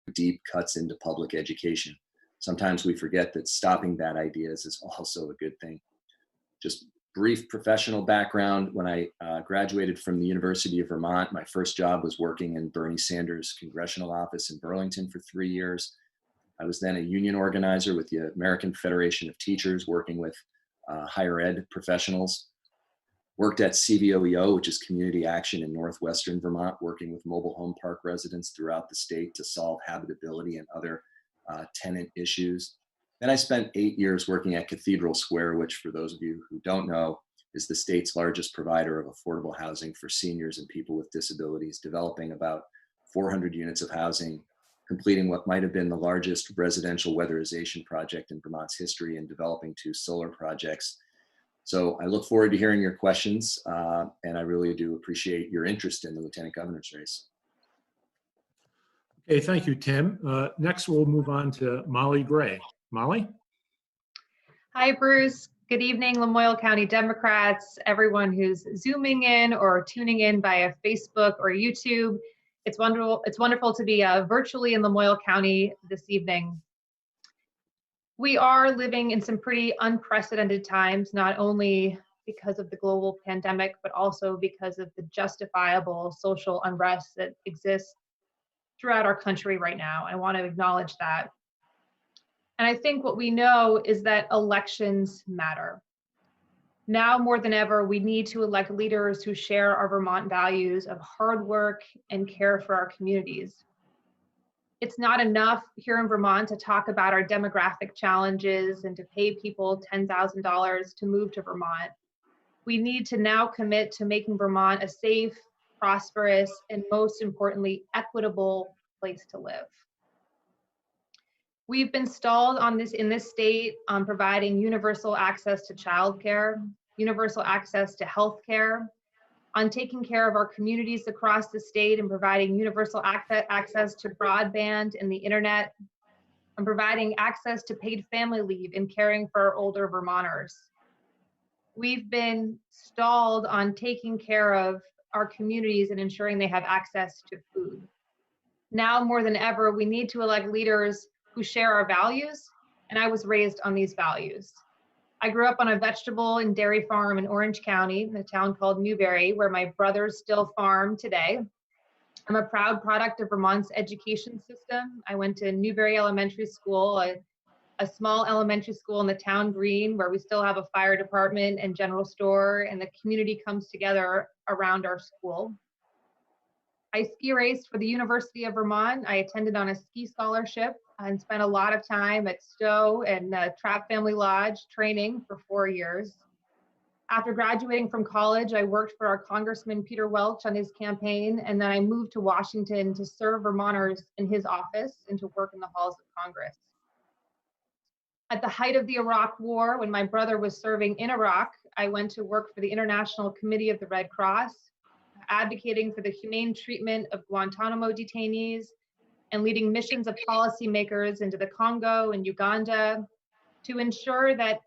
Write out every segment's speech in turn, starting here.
deep cuts into public education. Sometimes we forget that stopping bad ideas is also a good thing. Just brief professional background. When I graduated from the University of Vermont, my first job was working in Bernie Sanders' congressional office in Burlington for 3 years. I was then a union organizer with the American Federation of Teachers, working with higher ed professionals. Worked at CVOEO, which is Community Action in Northwestern Vermont, working with mobile home park residents throughout the state to solve habitability and other tenant issues. Then I spent 8 years working at Cathedral Square, which, for those of you who don't know, is the state's largest provider of affordable housing for seniors and people with disabilities, developing about 400 units of housing, completing what might have been the largest residential weatherization project in Vermont's history, and developing 2 solar projects. So I look forward to hearing your questions, and I really do appreciate your interest in the Lieutenant Governor's race. Okay, thank you, Tim. Next, we'll move on to Molly Gray. Molly? Hi, Bruce. Good evening, Lamoille County Democrats, everyone who's Zooming in or tuning in via Facebook or YouTube. It's wonderful to be virtually in Lamoille County this evening. We are living in some pretty unprecedented times, not only because of the global pandemic, but also because of the justifiable social unrest that exists throughout our country right now. I want to acknowledge that. And I think what we know is that elections matter. Now more than ever, we need to elect leaders who share our Vermont values of hard work and care for our communities. It's not enough here in Vermont to talk about our demographic challenges and to pay people $10,000 to move to Vermont. We need to now commit to making Vermont a safe, prosperous, and most importantly, equitable place to live. We've been stalled in this state on providing universal access to childcare, universal access to healthcare, on taking care of our communities across the state and providing universal access to broadband and the internet, and providing access to paid family leave and caring for our older Vermonters. We've been stalled on taking care of our communities and ensuring they have access to food. Now more than ever, we need to elect leaders who share our values, and I was raised on these values. I grew up on a vegetable and dairy farm in Orange County, in a town called Newberry, where my brothers still farm today. I'm a proud product of Vermont's education system. I went to Newberry Elementary School, a small elementary school in the town green, where we still have a fire department and general store, and the community comes together around our school. I ski raced for the University of Vermont. I attended on a ski scholarship and spent a lot of time at Stowe and Trapp Family Lodge training for 4 years. After graduating from college, I worked for our Congressman Peter Welch on his campaign, and then I moved to Washington to serve Vermonters in his office and to work in the halls of Congress. At the height of the Iraq War, when my brother was serving in Iraq, I went to work for the International Committee of the Red Cross, advocating for the humane treatment of Guantanamo detainees and leading missions of policymakers into the Congo and Uganda to ensure that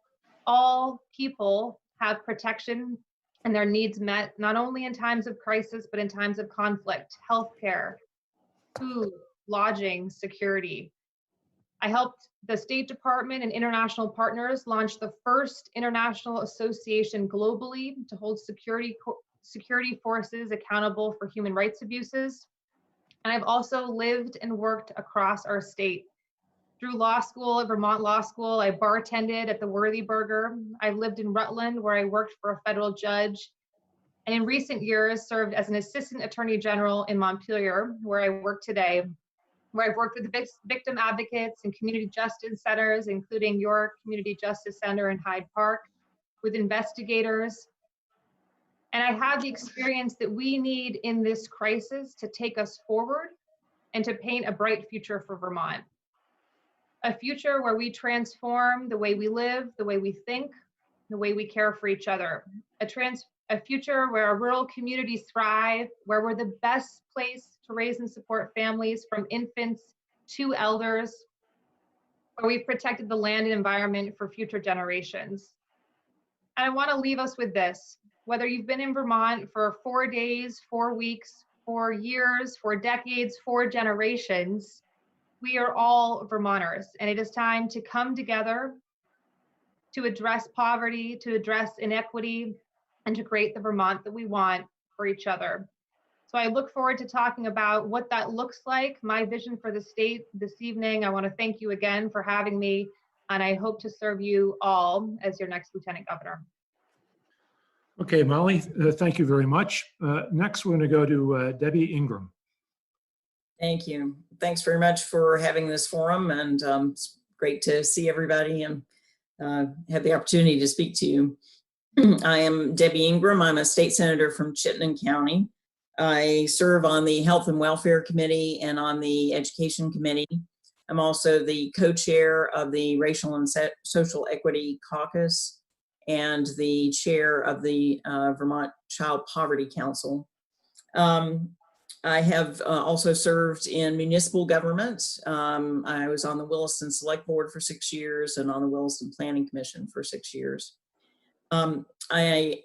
all people have protection and their needs met, not only in times of crisis, but in times of conflict, healthcare, food, lodging, security. I helped the State Department and international partners launch the first international association globally to hold security forces accountable for human rights abuses. And I've also lived and worked across our state. Through law school at Vermont Law School, I bartended at the Worthy Burger. I lived in Rutland, where I worked for a federal judge. And in recent years, served as an assistant attorney general in Montpelier, where I work today, where I've worked with victim advocates and community justice centers, including your Community Justice Center in Hyde Park, with investigators. And I have the experience that we need in this crisis to take us forward and to paint a bright future for Vermont. A future where we transform the way we live, the way we think, the way we care for each other. A future where our rural communities thrive, where we're the best place to raise and support families from infants to elders, where we've protected the land and environment for future generations. And I want to leave us with this. Whether you've been in Vermont for 4 days, 4 weeks, 4 years, 4 decades, 4 generations, We are all Vermonters, and it is time to come together to address poverty, to address inequity, and to create the Vermont that we want for each other. So I look forward to talking about what that looks like, my vision for the state this evening. I want to thank you again for having me, and I hope to serve you all as your next Lieutenant Governor. Okay, Molly, thank you very much. Next, we're going to go to Debbie Ingram. Thank you. Thanks very much for having this forum, and it's great to see everybody and have the opportunity to speak to you. I am Debbie Ingram. I'm a state senator from Chittenden County. I serve on the Health and Welfare Committee and on the Education Committee. I'm also the co-chair of the Racial and Social Equity Caucus and the chair of the Vermont Child Poverty Council. I have also served in municipal government. I was on the Williston Select Board for 6 years and on the Williston Planning Commission for 6 years. I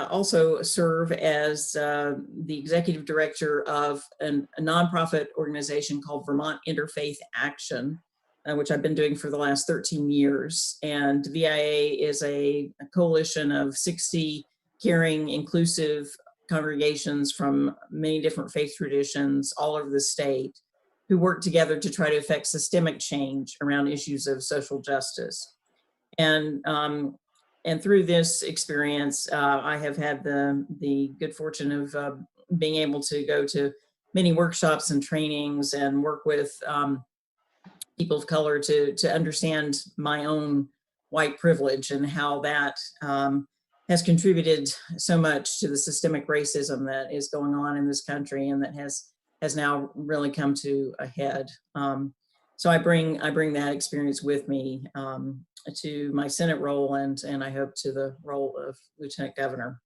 also serve as the executive director of a nonprofit organization called Vermont Interfaith Action, which I've been doing for the last 13 years. And VIA is a coalition of 60 caring, inclusive congregations from many different faith traditions all over the state who work together to try to affect systemic change around issues of social justice. And through this experience, I have had the good fortune of being able to go to many workshops and trainings and work with people of color to understand my own white privilege and how that has contributed so much to the systemic racism that is going on in this country and that has now really come to a head. So I bring that experience with me to my Senate role and I hope to the role of Lieutenant Governor.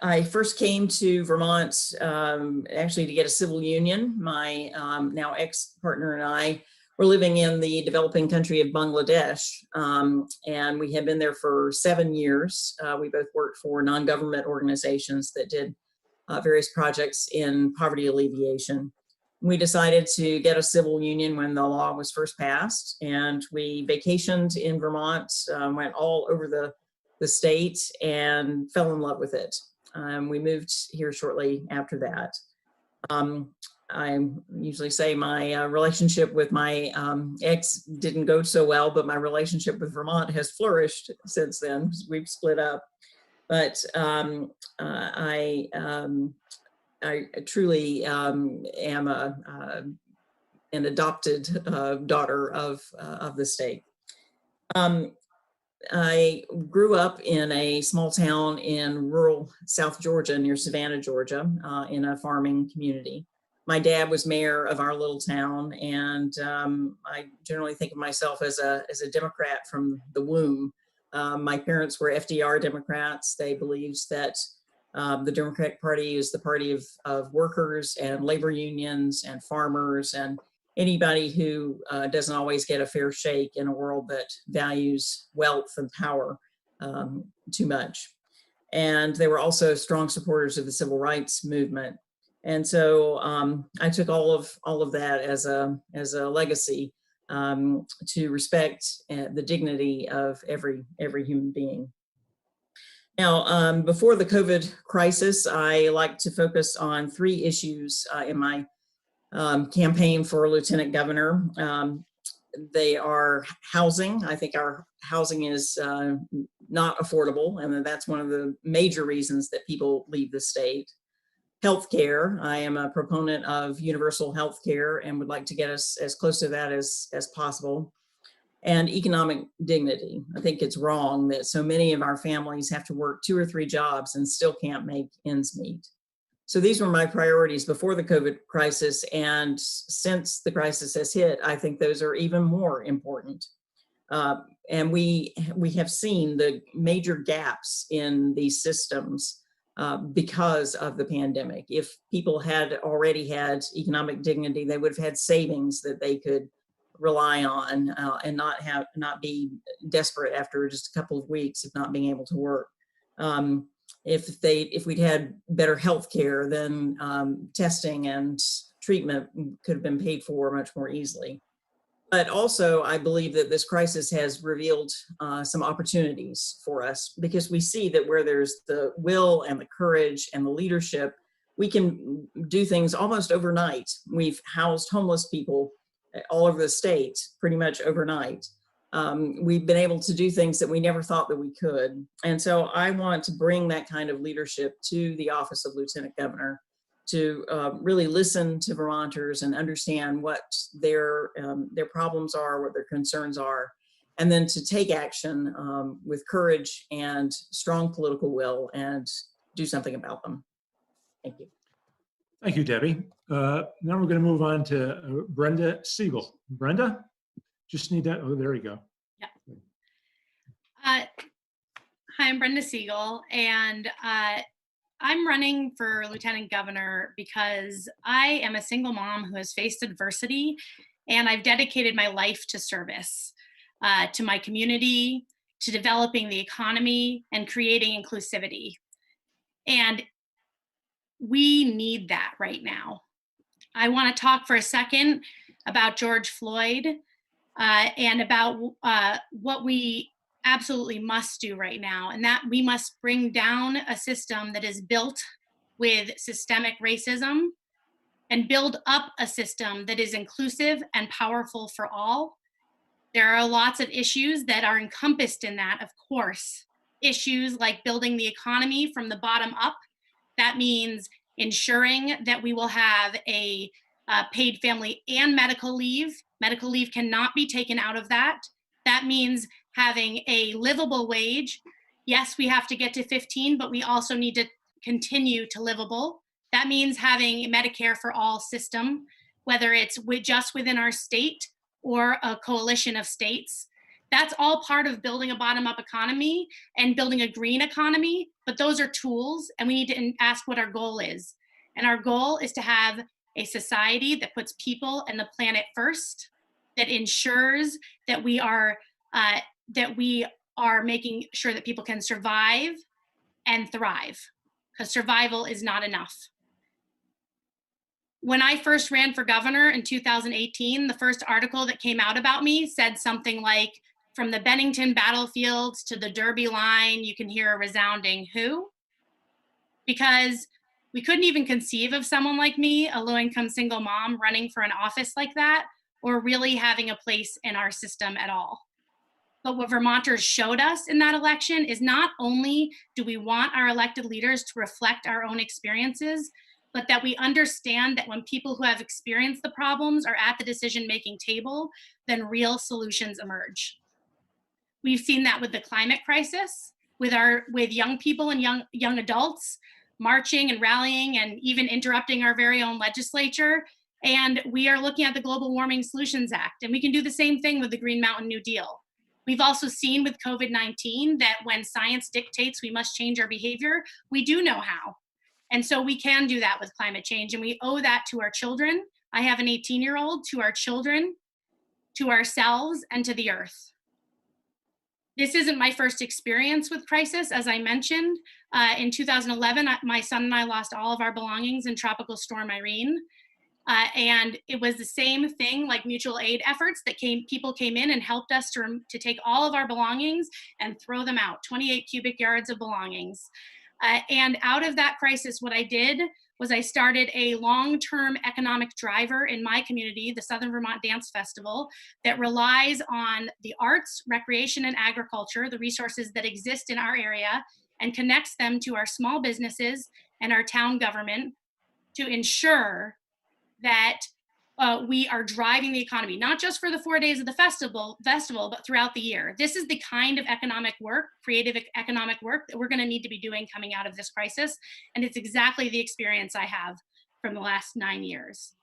I first came to Vermont actually to get a civil union. My now ex-partner and I were living in the developing country of Bangladesh, and we had been there for 7 years. We both worked for non-government organizations that did various projects in poverty alleviation. We decided to get a civil union when the law was first passed, and we vacationed in Vermont, went all over the state and fell in love with it. We moved here shortly after that. I usually say my relationship with my ex didn't go so well, but my relationship with Vermont has flourished since then. We've split up, but I truly am an adopted daughter of the state. I grew up in a small town in rural South Georgia near Savannah, Georgia, in a farming community. My dad was mayor of our little town, and I generally think of myself as a Democrat from the womb. My parents were FDR Democrats. They believed that the Democratic Party is the party of workers and labor unions and farmers and anybody who doesn't always get a fair shake in a world that values wealth and power too much. And they were also strong supporters of the civil rights movement. And so I took all of that as a legacy to respect the dignity of every human being. Now, before the COVID crisis, I like to focus on 3 issues in my campaign for Lieutenant Governor. They are housing. I think our housing is not affordable, and that's one of the major reasons that people leave the state. Healthcare. I am a proponent of universal healthcare and would like to get us as close to that as possible. And economic dignity. I think it's wrong that so many of our families have to work 2 or 3 jobs and still can't make ends meet. So these were my priorities before the COVID crisis, and since the crisis has hit, I think those are even more important. And we have seen the major gaps in these systems because of the pandemic. If people had already had economic dignity, they would have had savings that they could rely on and not be desperate after just a couple of weeks of not being able to work. If we'd had better health care, then testing and treatment could have been paid for much more easily. But also, I believe that this crisis has revealed some opportunities for us, because we see that where there's the will and the courage and the leadership, we can do things almost overnight. We've housed homeless people all over the state pretty much overnight. We've been able to do things that we never thought that we could. And so I want to bring that kind of leadership to the office of Lieutenant Governor, to really listen to Vermonters and understand what their problems are, what their concerns are, and then to take action with courage and strong political will and do something about them. Thank you. Thank you, Debbie. Now we're going to move on to Brenda Siegel. Brenda, just need that. Oh, there you go. Yeah. Hi, I'm Brenda Siegel, and I'm running for Lieutenant Governor because I am a single mom who has faced adversity, and I've dedicated my life to service, to my community, to developing the economy, and creating inclusivity. And we need that right now. I want to talk for a second about George Floyd and about what we absolutely must do right now, and that we must bring down a system that is built with systemic racism and build up a system that is inclusive and powerful for all. There are lots of issues that are encompassed in that, of course. Issues like building the economy from the bottom up. That means ensuring that we will have a paid family and medical leave. Medical leave cannot be taken out of that. That means having a livable wage. Yes, we have to get to 15, but we also need to continue to livable. That means having a Medicare for all system, whether it's just within our state or a coalition of states. That's all part of building a bottom-up economy and building a green economy, but those are tools, and we need to ask what our goal is. And our goal is to have a society that puts people and the planet first, that ensures that we are making sure that people can survive and thrive, because survival is not enough. When I first ran for governor in 2018, the first article that came out about me said something like, from the Bennington battlefields to the Derby line, you can hear a resounding who? Because we couldn't even conceive of someone like me, a low-income single mom, running for an office like that, or really having a place in our system at all. But what Vermonters showed us in that election is not only do we want our elected leaders to reflect our own experiences, but that we understand that when people who have experienced the problems are at the decision-making table, then real solutions emerge. We've seen that with the climate crisis, with young people and young adults marching and rallying and even interrupting our very own legislature. And we are looking at the Global Warming Solutions Act, and we can do the same thing with the Green Mountain New Deal. We've also seen with COVID-19 that when science dictates we must change our behavior, we do know how. And so we can do that with climate change, and we owe that to our children. I have an 18-year-old, to our children, to ourselves, and to the earth. This isn't my first experience with crisis. As I mentioned, in 2011, my son and I lost all of our belongings in Tropical Storm Irene. And it was the same thing like mutual aid efforts that people came in and helped us to take all of our belongings and throw them out, 28 cubic yards of belongings. And out of that crisis, what I did was I started a long-term economic driver in my community, the Southern Vermont Dance Festival, that relies on the arts, recreation, and agriculture, the resources that exist in our area, and connects them to our small businesses and our town government to ensure that we are driving the economy, not just for the 4 days of the festival, but throughout the year. This is the kind of economic work, creative economic work, that we're going to need to be doing coming out of this crisis. And it's exactly the experience I have from the last 9 years.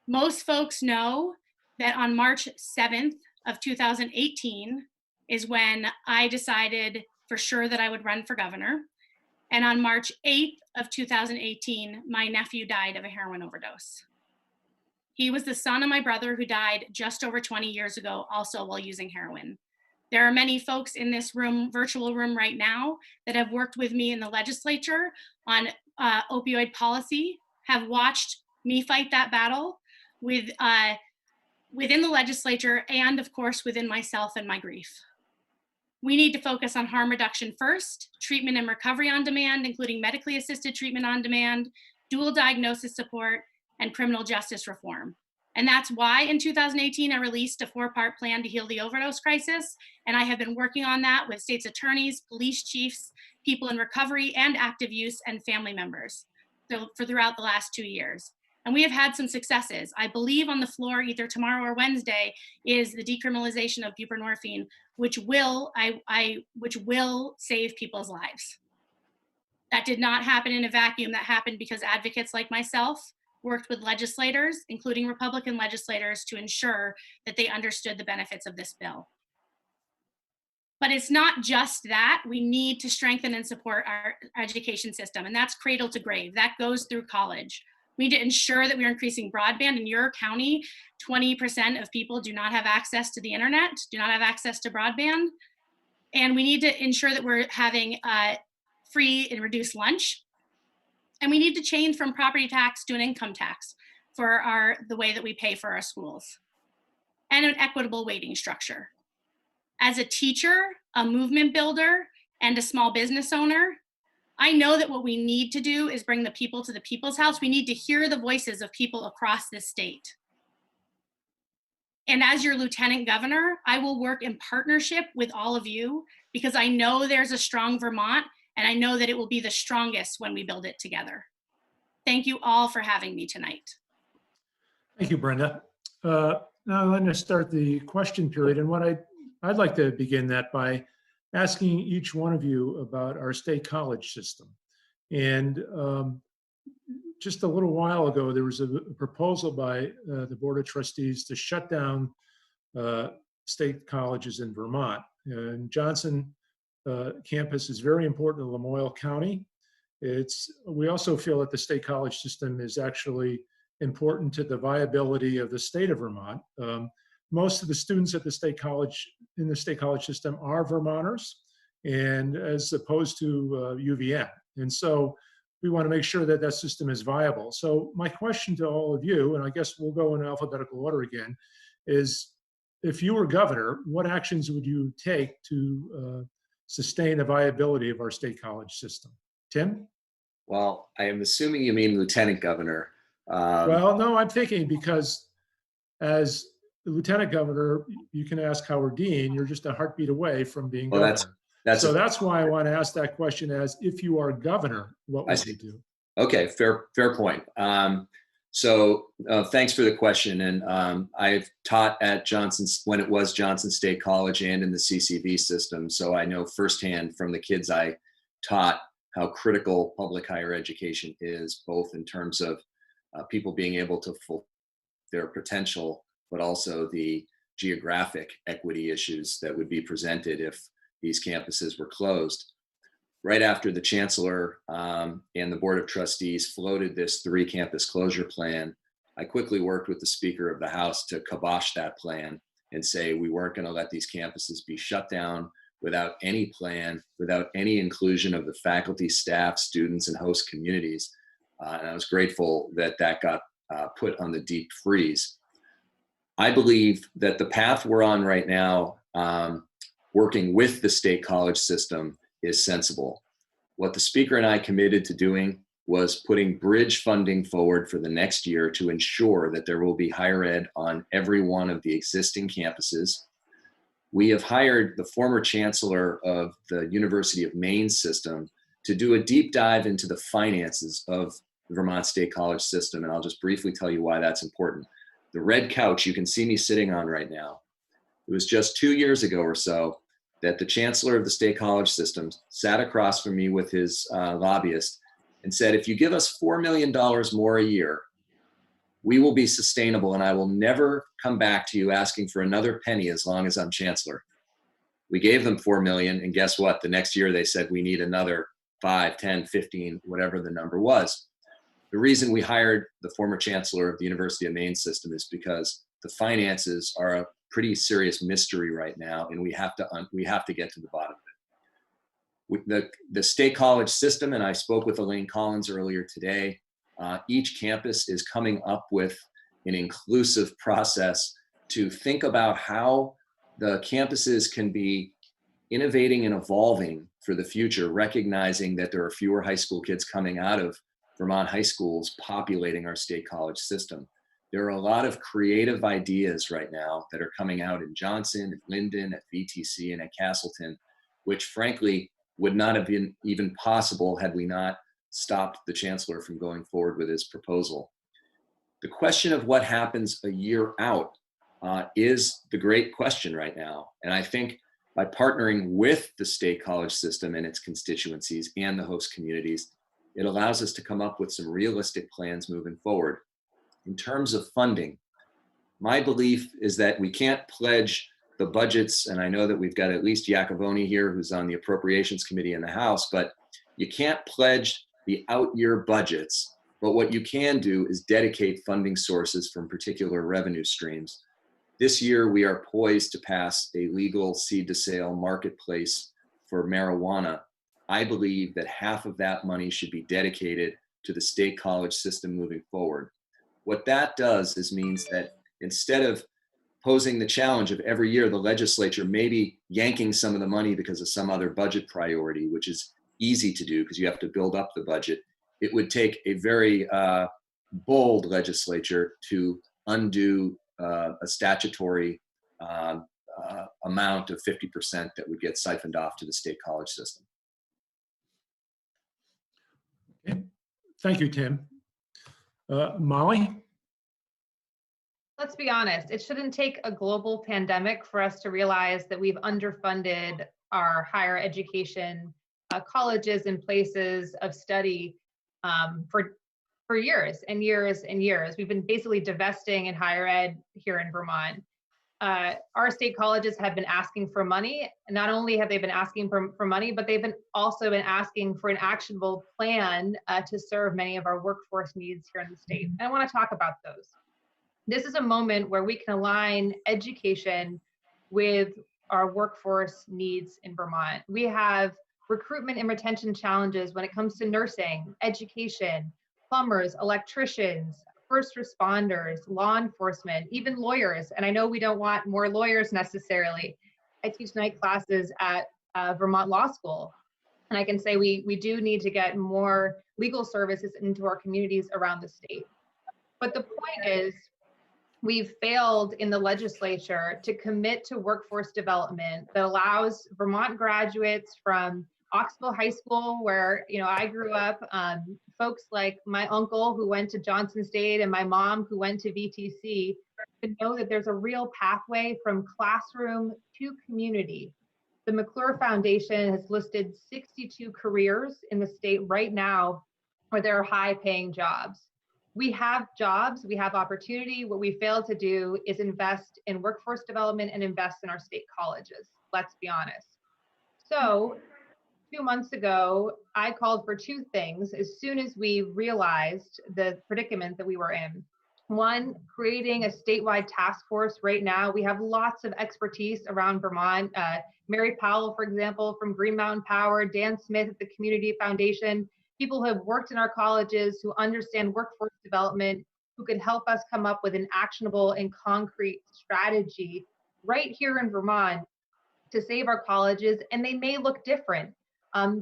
Most folks know that on March 7th of 2018 is when I decided for sure that I would run for governor. And on March 8th of 2018, my nephew died of a heroin overdose. He was the son of my brother who died just over 20 years ago, also while using heroin. There are many folks in this room, virtual room right now, that have worked with me in the legislature on opioid policy, have watched me fight that battle with within the legislature and, of course, within myself and my grief. We need to focus on harm reduction first, treatment and recovery on demand, including medically assisted treatment on demand, dual diagnosis support, and criminal justice reform. And that's why in 2018, I released a 4-part plan to heal the overdose crisis. And I have been working on that with state's attorneys, police chiefs, people in recovery and active use, and family members for throughout the last 2 years. And we have had some successes. I believe on the floor either tomorrow or Wednesday is the decriminalization of buprenorphine, which will save people's lives. That did not happen in a vacuum. That happened because advocates like myself worked with legislators, including Republican legislators, to ensure that they understood the benefits of this bill. But it's not just that. We need to strengthen and support our education system, and that's cradle to grave. That goes through college. We need to ensure that we're increasing broadband. In your county, 20% of people do not have access to the internet, do not have access to broadband. And we need to ensure that we're having free and reduced lunch. And we need to change from property tax to an income tax for the way that we pay for our schools, and an equitable weighting structure. As a teacher, a movement builder, and a small business owner, I know that what we need to do is bring the people to the people's house. We need to hear the voices of people across this state. And as your lieutenant governor, I will work in partnership with all of you because I know there's a strong Vermont, and I know that it will be the strongest when we build it together. Thank you all for having me tonight. Thank you, Brenda. Now I'm going to start the question period. And what I'd like to begin that by asking each one of you about our state college system. And just a little while ago, there was a proposal by the Board of Trustees to shut down state colleges in Vermont. And Johnson campus is very important to Lamoille County. We also feel that the state college system is actually important to the viability of the state of Vermont. Most of the students at the state college, in the state college system, are Vermonters, and as opposed to UVM. And so we want to make sure that that system is viable. So my question to all of you, and I guess we'll go in alphabetical order again, is if you were governor, what actions would you take to sustain the viability of our state college system? Tim? Well, I am assuming you mean lieutenant governor. Well, no, I'm thinking because as the lieutenant governor, you can ask Howard Dean, you're just a heartbeat away from being governor. That's why I want to ask that question as if you are governor, what would you do? Okay, fair point. So thanks for the question. And I've taught at Johnson's when it was Johnson State College and in the CCV system. So I know firsthand from the kids I taught how critical public higher education is, both in terms of people being able to fulfill their potential, but also the geographic equity issues that would be presented if these campuses were closed. Right after the chancellor and the Board of Trustees floated this 3-campus closure plan, I quickly worked with the Speaker of the House to kibosh that plan and say we weren't going to let these campuses be shut down without any plan, without any inclusion of the faculty, staff, students, and host communities. And I was grateful that that got put on the deep freeze. I believe that the path we're on right now, working with the state college system, is sensible. What the Speaker and I committed to doing was putting bridge funding forward for the next year to ensure that there will be higher ed on every one of the existing campuses. We have hired the former chancellor of the University of Maine system to do a deep dive into the finances of the Vermont State College system. And I'll just briefly tell you why that's important. The red couch you can see me sitting on right now, it was just 2 years ago or so that the chancellor of the state college system sat across from me with his lobbyist and said, if you give us $4 million more a year, we will be sustainable and I will never come back to you asking for another penny as long as I'm chancellor. We gave them $4 million, and guess what? The next year they said we need another 5, 10, 15, whatever the number was. The reason we hired the former chancellor of the University of Maine system is because the finances are a pretty serious mystery right now, and we have to get to the bottom of it. The state college system, and I spoke with Elaine Collins earlier today, Each campus is coming up with an inclusive process to think about how the campuses can be innovating and evolving for the future, recognizing that there are fewer high school kids coming out of Vermont high schools populating our state college system. There are a lot of creative ideas right now that are coming out in Johnson, at Linden, at VTC, and at Castleton, which frankly would not have been even possible had we not stopped the chancellor from going forward with his proposal. The question of what happens a year out is the great question right now. And I think by partnering with the state college system and its constituencies and the host communities, it allows us to come up with some realistic plans moving forward. In terms of funding, my belief is that we can't pledge the budgets, and I know that we've got at least Iacovone here who's on the Appropriations Committee in the House, but you can't pledge the out-year budgets. But what you can do is dedicate funding sources from particular revenue streams. This year, we are poised to pass a legal seed-to-sale marketplace for marijuana. I believe that half of that money should be dedicated to the state college system moving forward. What that does is means that instead of posing the challenge of every year the legislature maybe yanking some of the money because of some other budget priority, which is easy to do because you have to build up the budget, it would take a very bold legislature to undo a statutory amount of 50% that would get siphoned off to the state college system. Okay. Thank you, Tim. Molly? Let's be honest, it shouldn't take a global pandemic for us to realize that we've underfunded our higher education colleges and places of study for years and years and years. We've been basically divesting in higher ed here in Vermont. Our state colleges have been asking for money. Not only have they been asking for money, but they've also been asking for an actionable plan to serve many of our workforce needs here in the state. And I want to talk about those. This is a moment where we can align education with our workforce needs in Vermont. We have recruitment and retention challenges when it comes to nursing, education, plumbers, electricians, first responders, law enforcement, even lawyers. And I know we don't want more lawyers necessarily. I teach night classes at Vermont Law School. And I can say we do need to get more legal services into our communities around the state. But the point is, we've failed in the legislature to commit to workforce development that allows Vermont graduates from Oxville High School, where I grew up, folks like my uncle who went to Johnson State and my mom who went to VTC, to know that there's a real pathway from classroom to community. The McClure Foundation has listed 62 careers in the state right now where there are high-paying jobs. We have jobs, we have opportunity. What we fail to do is invest in workforce development and invest in our state colleges. Let's be honest. So 2 months ago, I called for two things as soon as we realized the predicament that we were in. One, creating a statewide task force. Right now, we have lots of expertise around Vermont. Mary Powell, for example, from Green Mountain Power, Dan Smith at the Community Foundation, people who have worked in our colleges, who understand workforce development, who can help us come up with an actionable and concrete strategy right here in Vermont to save our colleges. And they may look different.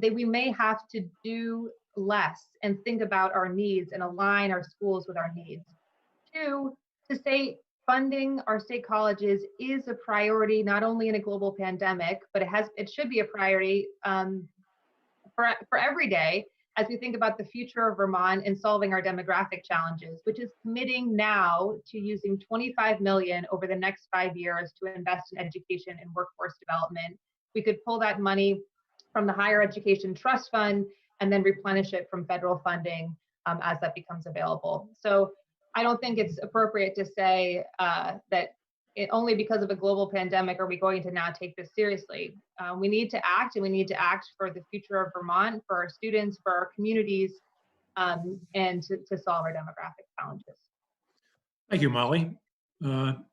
We may have to do less and think about our needs and align our schools with our needs. Two, to say funding our state colleges is a priority, not only in a global pandemic, but it should be a priority for every day as we think about the future of Vermont and solving our demographic challenges, which is committing now to using $25 million over the next 5 years to invest in education and workforce development. We could pull that money from the Higher Education Trust Fund and then replenish it from federal funding as that becomes available. So I don't think it's appropriate to say that only because of a global pandemic are we going to now take this seriously. We need to act, and we need to act for the future of Vermont, for our students, for our communities, and to solve our demographic challenges. Thank you, Molly.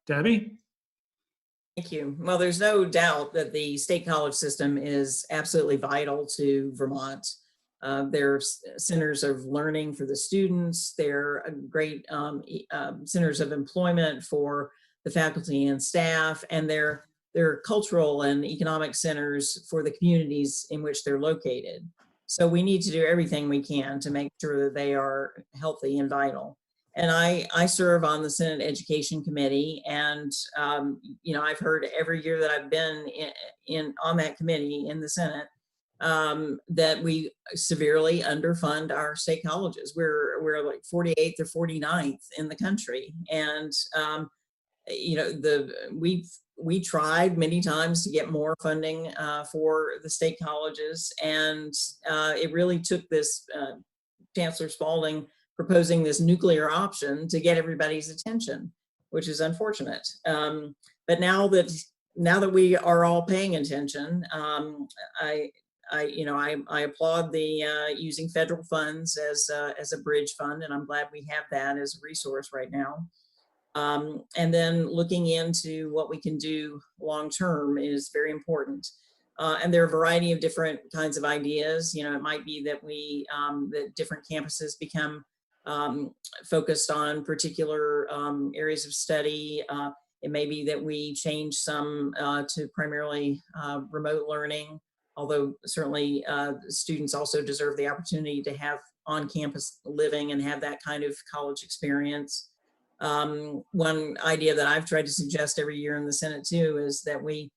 Debbie? Thank you. Well, there's no doubt that the state college system is absolutely vital to Vermont. They're centers of learning for the students. They're great centers of employment for the faculty and staff, and they're cultural and economic centers for the communities in which they're located. So we need to do everything we can to make sure that they are healthy and vital. And I serve on the Senate Education Committee, and you know, I've heard every year that I've been on that committee in the Senate that we severely underfund our state colleges. We're like 48th or 49th in the country, and you know, we tried many times to get more funding for the state colleges, and it really took this Chancellor Spalding proposing this nuclear option to get everybody's attention, which is unfortunate. But now that we are all paying attention, I applaud the using federal funds as a bridge fund, and I'm glad we have that as a resource right now. And then looking into what we can do long term is very important. And there are a variety of different kinds of ideas. You know, it might be that that different campuses become focused on particular areas of study. It may be that we change some to primarily remote learning, although certainly students also deserve the opportunity to have on-campus living and have that kind of college experience. One idea that I've tried to suggest every year in the Senate too is that we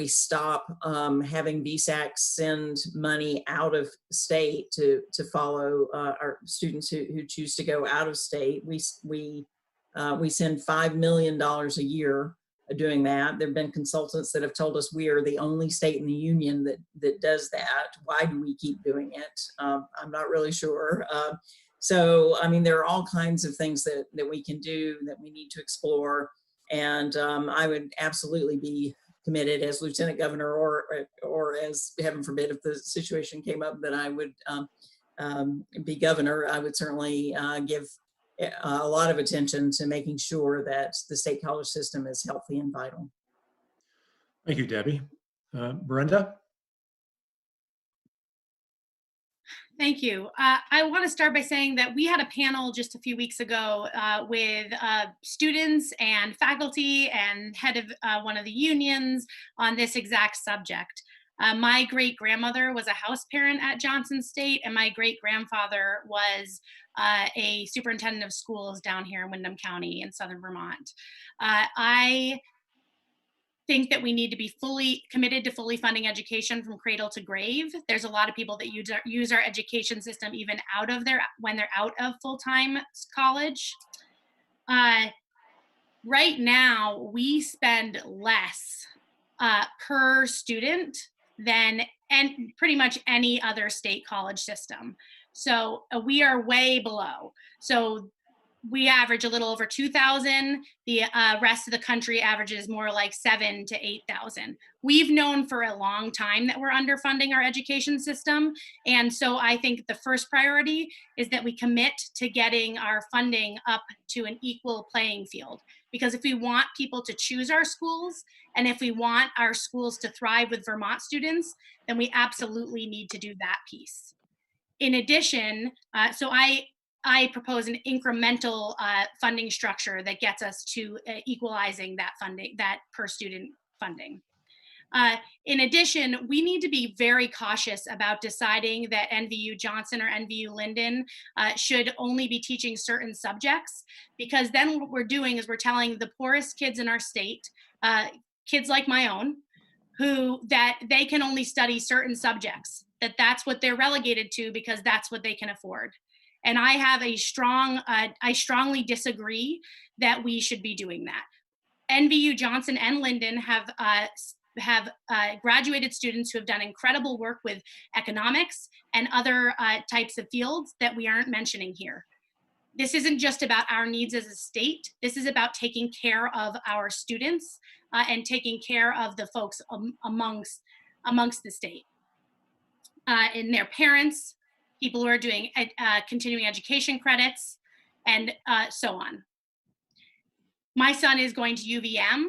stop having VSAC send money out of state to follow our students who choose to go out of state. We send $5 million a year doing that. There have been consultants that have told us we are the only state in the union that does that. Why do we keep doing it? I'm not really sure. So, I mean, there are all kinds of things that we can do that we need to explore. And I would absolutely be committed as Lieutenant Governor or as, heaven forbid, if the situation came up that I would be governor, I would certainly give a lot of attention to making sure that the state college system is healthy and vital. Thank you, Debbie. Brenda? Thank you. I want to start by saying that we had a panel just a few weeks ago with students and faculty and head of one of the unions on this exact subject. My great-grandmother was a house parent at Johnson State, and my great-grandfather was a superintendent of schools down here in Windham County in southern Vermont. I think that we need to be fully committed to fully funding education from cradle to grave. There's a lot of people that use our education system even when they're out of full-time college. Right now, we spend less per student than pretty much any other state college system. So we are way below. So we average a little over 2,000. The rest of the country averages more like 7,000 to 8,000. We've known for a long time that we're underfunding our education system. And so I think the first priority is that we commit to getting our funding up to an equal playing field. Because if we want people to choose our schools, and if we want our schools to thrive with Vermont students, then we absolutely need to do that piece. In addition, so I propose an incremental funding structure that gets us to equalizing that funding, that per student funding. In addition, we need to be very cautious about deciding that NVU Johnson or NVU Linden should only be teaching certain subjects, because then what we're doing is we're telling the poorest kids in our state, kids like my own, that they can only study certain subjects, that's what they're relegated to because that's what they can afford. And I have I strongly disagree that we should be doing that. NVU Johnson and Linden have graduated students who have done incredible work with economics and other types of fields that we aren't mentioning here. This isn't just about our needs as a state. This is about taking care of our students and taking care of the folks amongst the state and their parents, people who are doing continuing education credits, and so on. My son is going to UVM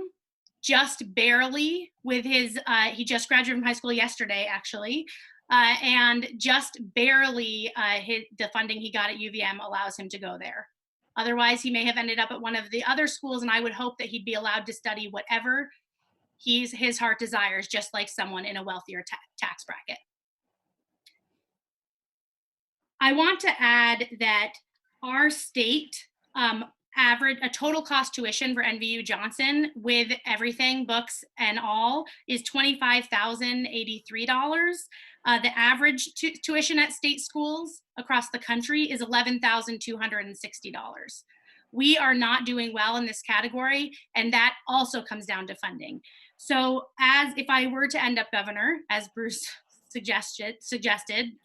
just barely with his, he just graduated from high school yesterday, actually. and just barely hit the funding he got at UVM allows him to go there. Otherwise, he may have ended up at one of the other schools, and I would hope that he'd be allowed to study whatever his heart desires, just like someone in a wealthier tax bracket. I want to add that our state average, a total cost tuition for NVU Johnson with everything, books and all, is $25,083. The average tuition at state schools across the country is $11,260. We are not doing well in this category, and that also comes down to funding. So as if I were to end up governor, as Bruce suggested,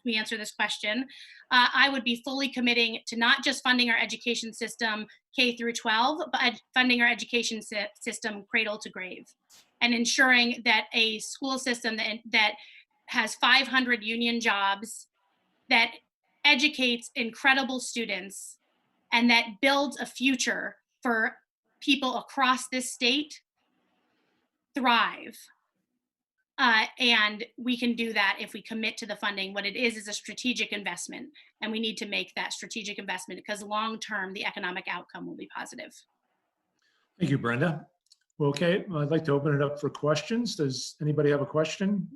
we answer this question, I would be fully committing to not just funding our education system K through 12, but funding our education system cradle to grave, and ensuring that a school system that has 500 union jobs, that educates incredible students, and that builds a future for people across this state thrive. And we can do that if we commit to the funding. What it is a strategic investment, and we need to make that strategic investment because long-term, the economic outcome will be positive. Thank you, Brenda. Well, okay, I'd like to open it up for questions. Does anybody have a question?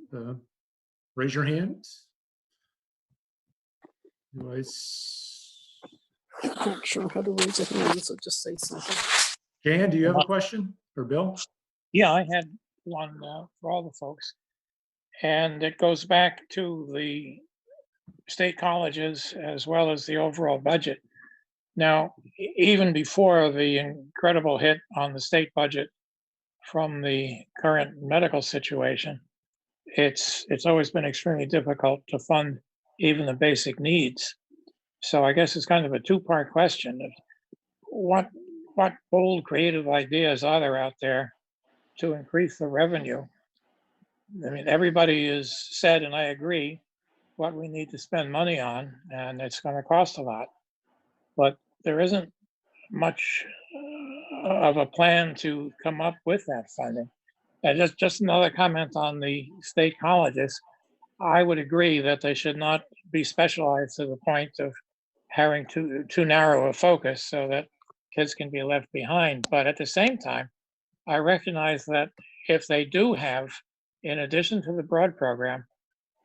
Raise your hand. I'm not sure how to raise a hand, so just say something. Jan, do you have a question for Bill? Yeah, I had one for all the folks. And it goes back to the state colleges as well as the overall budget. Now, even before the incredible hit on the state budget from the current medical situation, it's always been extremely difficult to fund even the basic needs. So I guess it's kind of a two-part question. What bold, creative ideas are there out there to increase the revenue? I mean, everybody has said, and I agree, what we need to spend money on, and it's going to cost a lot. But there isn't much of a plan to come up with that funding. And just another comment on the state colleges. I would agree that they should not be specialized to the point of having too narrow a focus so that kids can be left behind. But at the same time, I recognize that if they do have, in addition to the broad program,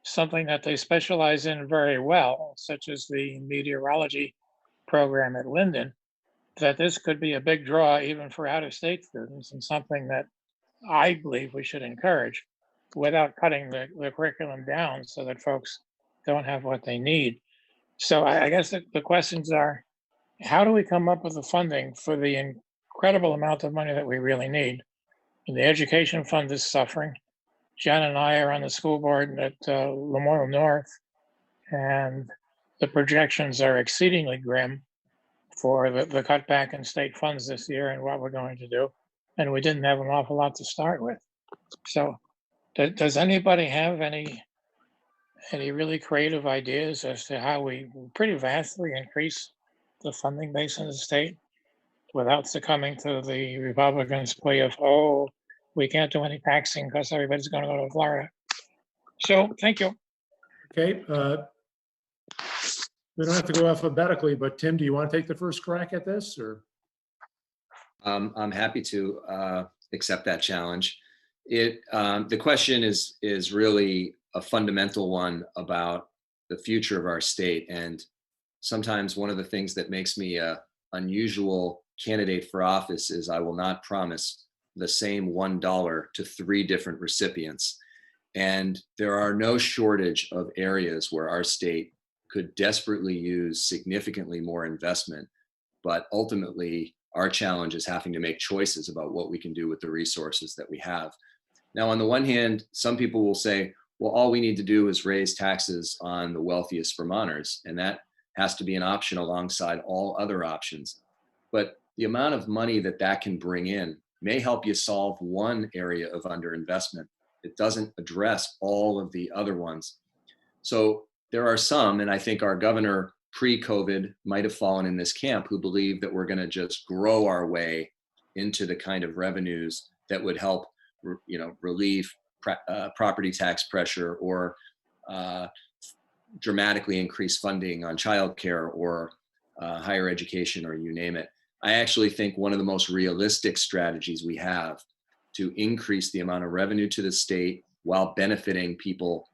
something that they specialize in very well, such as the meteorology program at Linden, that this could be a big draw even for out-of-state students, and something that I believe we should encourage without cutting the curriculum down so that folks don't have what they need. So I guess the questions are, how do we come up with the funding for the incredible amount of money that we really need? And the education fund is suffering. Jen and I are on the school board at Lamoille North, and the projections are exceedingly grim for the cutback in state funds this year and what we're going to do. And we didn't have an awful lot to start with. So does anybody have any really creative ideas as to how we pretty vastly increase the funding base in the state without succumbing to the Republicans' plea of, oh, we can't do any taxing because everybody's going to go to Florida? So thank you. Okay. We don't have to go alphabetically, but Tim, do you want to take the first crack at this, or? I'm happy to accept that challenge. The question is really a fundamental one about the future of our state. And sometimes one of the things that makes me an unusual candidate for office is I will not promise the same $1 to 3 different recipients. And there are no shortage of areas where our state could desperately use significantly more investment, but ultimately our challenge is having to make choices about what we can do with the resources that we have. Now, on the one hand, some people will say, well, all we need to do is raise taxes on the wealthiest Vermonters, and that has to be an option alongside all other options. But the amount of money that can bring in may help you solve one area of underinvestment. It doesn't address all of the other ones. So there are some, and I think our governor pre-COVID might have fallen in this camp, who believe that we're going to just grow our way into the kind of revenues that would help, relieve property tax pressure or dramatically increase funding on childcare or higher education, or you name it. I actually think one of the most realistic strategies we have to increase the amount of revenue to the state while benefiting people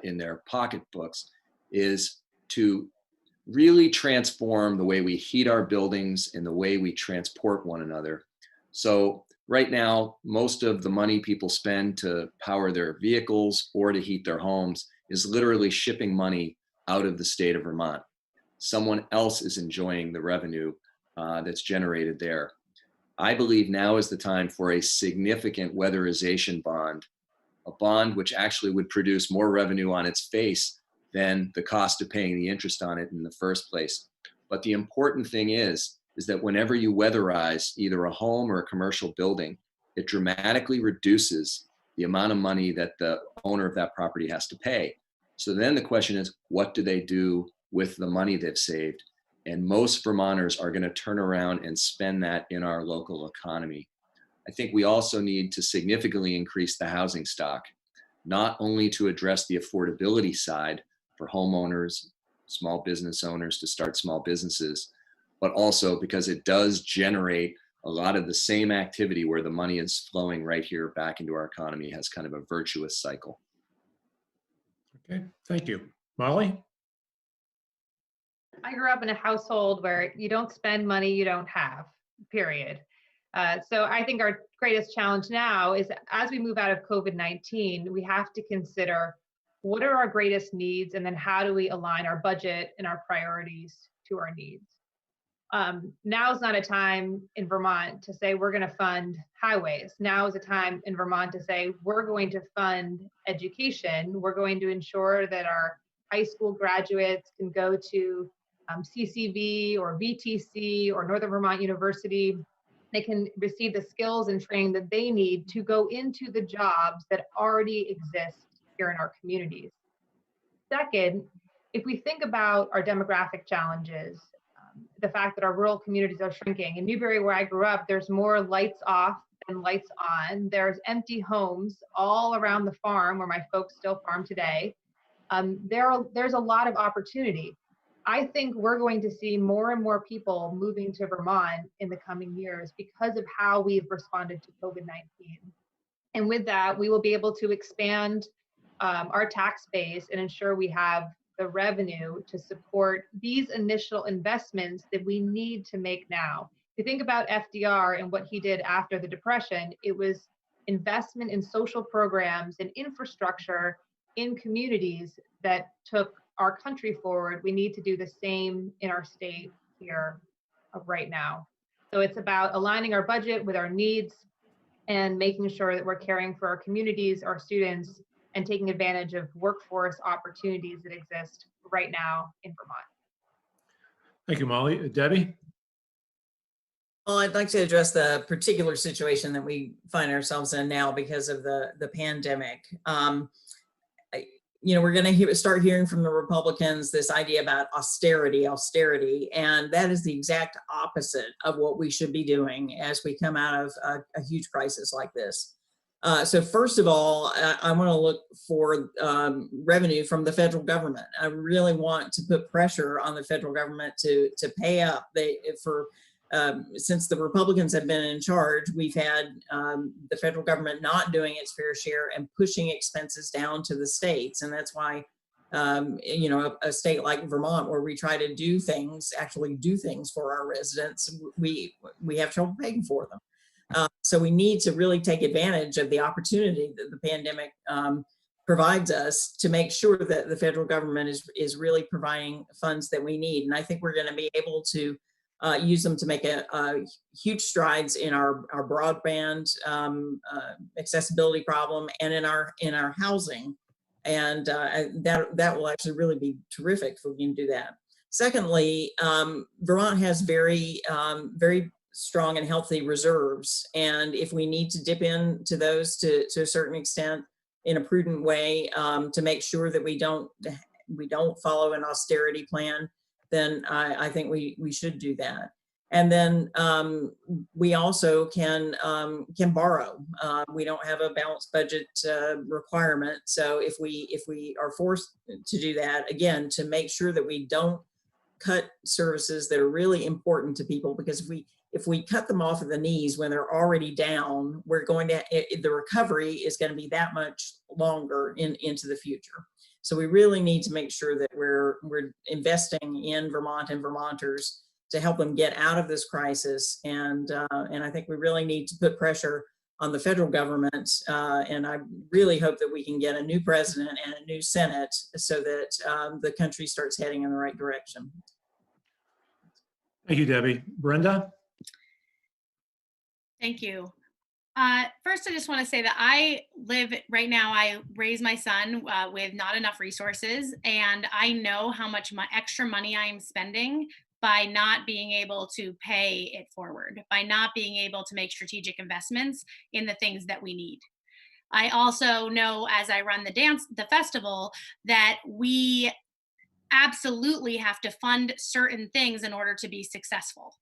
in their pocketbooks is to really transform the way we heat our buildings and the way we transport one another. So right now, most of the money people spend to power their vehicles or to heat their homes is literally shipping money out of the state of Vermont. Someone else is enjoying the revenue that's generated there. I believe now is the time for a significant weatherization bond, a bond which actually would produce more revenue on its face than the cost of paying the interest on it in the first place. But the important thing is that whenever you weatherize either a home or a commercial building, it dramatically reduces the amount of money that the owner of that property has to pay. So then the question is, what do they do with the money they've saved? And most Vermonters are going to turn around and spend that in our local economy. I think we also need to significantly increase the housing stock, not only to address the affordability side for homeowners, small business owners to start small businesses, but also because it does generate a lot of the same activity where the money is flowing right here back into our economy, has kind of a virtuous cycle. Okay, thank you. Molly? I grew up in a household where you don't spend money you don't have, period. So I think our greatest challenge now is, as we move out of COVID-19, we have to consider what are our greatest needs, and then how do we align our budget and our priorities to our needs. Now is not a time in Vermont to say we're going to fund highways. Now is a time in Vermont to say we're going to fund education. We're going to ensure that our high school graduates can go to CCV or VTC or Northern Vermont University. They can receive the skills and training that they need to go into the jobs that already exist here in our communities. Second, if we think about our demographic challenges, the fact that our rural communities are shrinking. In Newbury, where I grew up, there's more lights off than lights on. There's empty homes all around the farm where my folks still farm today. There's a lot of opportunity. I think we're going to see more and more people moving to Vermont in the coming years because of how we've responded to COVID-19. And with that, we will be able to expand our tax base and ensure we have the revenue to support these initial investments that we need to make now. If you think about FDR and what he did after the Depression, it was investment in social programs and infrastructure in communities that took our country forward. We need to do the same in our state here right now. So it's about aligning our budget with our needs and making sure that we're caring for our communities, our students, and taking advantage of workforce opportunities that exist right now in Vermont. Thank you, Molly. Debbie? Well, I'd like to address the particular situation that we find ourselves in now because of the pandemic. We're going to start hearing from the Republicans this idea about austerity, and that is the exact opposite of what we should be doing as we come out of a huge crisis like this. So first of all, I want to look for revenue from the federal government. I really want to put pressure on the federal government to pay up. Since the Republicans have been in charge, we've had the federal government not doing its fair share and pushing expenses down to the states. And that's why, a state like Vermont, where we try to actually do things for our residents, we have trouble paying for them. So we need to really take advantage of the opportunity that the pandemic provides us to make sure that the federal government is really providing funds that we need. And I think we're going to be able to use them to make a huge strides in our broadband accessibility problem and in our housing. And that will actually really be terrific if we can do that. Secondly, Vermont has very strong and healthy reserves. And if we need to dip into those to a certain extent in a prudent way to make sure that we don't follow an austerity plan, then I think we should do that. And then we also can borrow. We don't have a balanced budget requirement. So if we are forced to do that, again, to make sure that we don't cut services that are really important to people, because if we cut them off at the knees when they're already down, we're going to, the recovery is going to be that much longer into the future. So we really need to make sure that we're investing in Vermont and Vermonters to help them get out of this crisis. And I think we really need to put pressure on the federal government. And I really hope that we can get a new president and a new Senate so that the country starts heading in the right direction. Thank you, Debbie. Brenda? Thank you. First, I just want to say that I raise my son with not enough resources, and I know how much extra money I am spending by not being able to pay it forward, by not being able to make strategic investments in the things that we need. I also know, as I run the festival, that we absolutely have to fund certain things in order to be successful.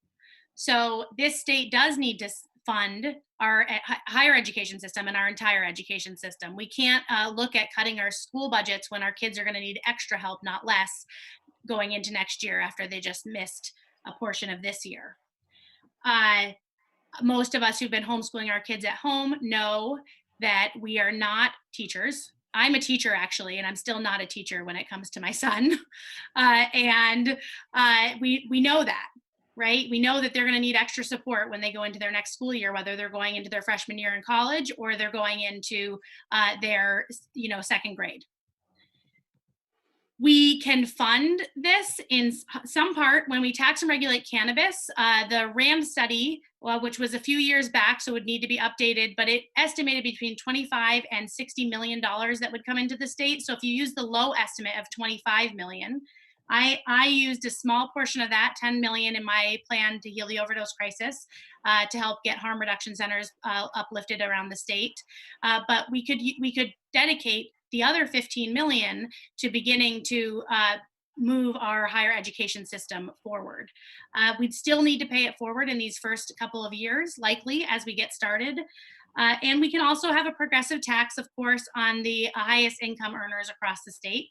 So this state does need to fund our higher education system and our entire education system. We can't look at cutting our school budgets when our kids are going to need extra help, not less, going into next year after they just missed a portion of this year. Most of us who've been homeschooling our kids at home know that we are not teachers. I'm a teacher, actually, and I'm still not a teacher when it comes to my son. We know that, right? We know that they're going to need extra support when they go into their next school year, whether they're going into their freshman year in college or they're going into their second grade. We can fund this in some part when we tax and regulate cannabis. The RAND study, which was a few years back, so would need to be updated, but it estimated between $25 and $60 million that would come into the state. So if you use the low estimate of 25 million, I used a small portion of that, 10 million, in my plan to heal the overdose crisis, to help get harm reduction centers uplifted around the state. But we could dedicate the other 15 million to beginning to move our higher education system forward. We'd still need to pay it forward in these first couple of years, likely, as we get started. And we can also have a progressive tax, of course, on the highest income earners across the state.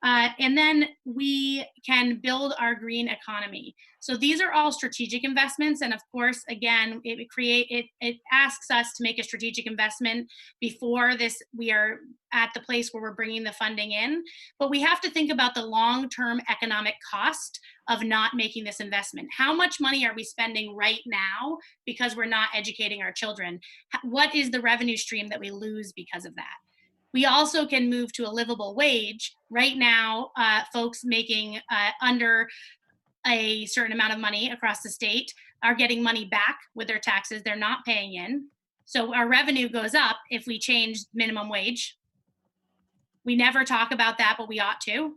And then we can build our green economy. So these are all strategic investments. And of course, again, it asks us to make a strategic investment before we are at the place where we're bringing the funding in. But we have to think about the long-term economic cost of not making this investment. How much money are we spending right now because we're not educating our children? What is the revenue stream that we lose because of that? We also can move to a livable wage. Right now, folks making under a certain amount of money across the state are getting money back with their taxes they're not paying in. So our revenue goes up if we change minimum wage. We never talk about that, but we ought to.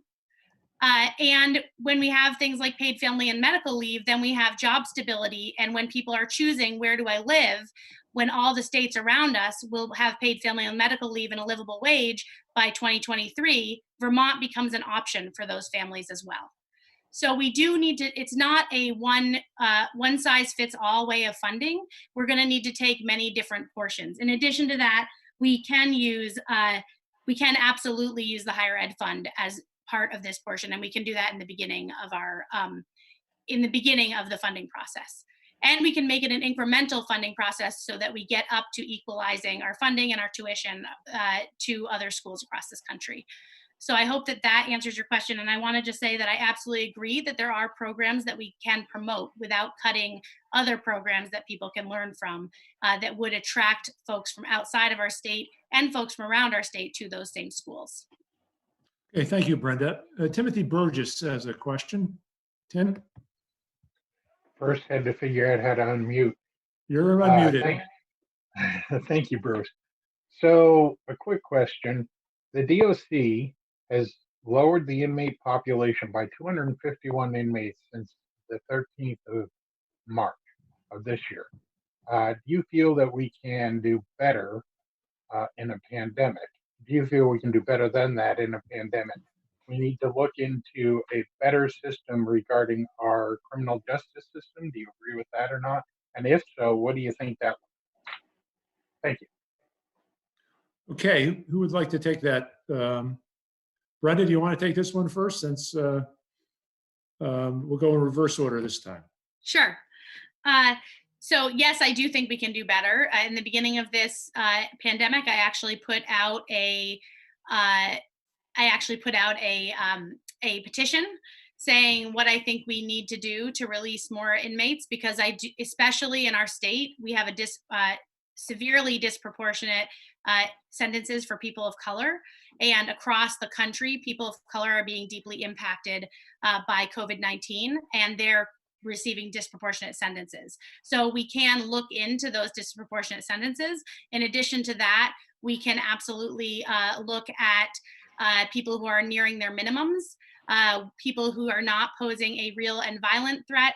And when we have things like paid family and medical leave, then we have job stability. And when people are choosing, where do I live? When all the states around us will have paid family and medical leave and a livable wage by 2023, Vermont becomes an option for those families as well. So we do need to, it's not a one size fits all way of funding. We're going to need to take many different portions. In addition to that, we can absolutely use the higher ed fund as part of this portion, and we can do that in the beginning of the funding process. And we can make it an incremental funding process so that we get up to equalizing our funding and our tuition to other schools across this country. So I hope that answers your question. And I want to just say that I absolutely agree that there are programs that we can promote without cutting other programs that people can learn from that would attract folks from outside of our state and folks from around our state to those same schools. Okay, thank you, Brenda. Timothy Burgess has a question. Tim? First, had to figure out how to unmute. You're unmuted. Thank you, Bruce. So, a quick question. The DOC has lowered the inmate population by 251 inmates since the 13th of March of this year. Do you feel that we can do better in a pandemic? Do you feel we can do better than that in a pandemic we need to look into a better system regarding our criminal justice system. Do you agree with that or not? And if so, what do you think that? Thank you. Okay, who would like to take that? Brenda, do you want to take this one first, since we'll go in reverse order this time? Sure. So yes, I do think we can do better. In the beginning of this pandemic, I actually put out a petition saying what I think we need to do to release more inmates, because I do, especially in our state, we have a severely disproportionate sentences for people of color, and across the country, people of color are being deeply impacted by COVID-19, and they're receiving disproportionate sentences. So we can look into those disproportionate sentences. In addition to that, we can absolutely look at people who are nearing their minimums, people who are not posing a real and violent threat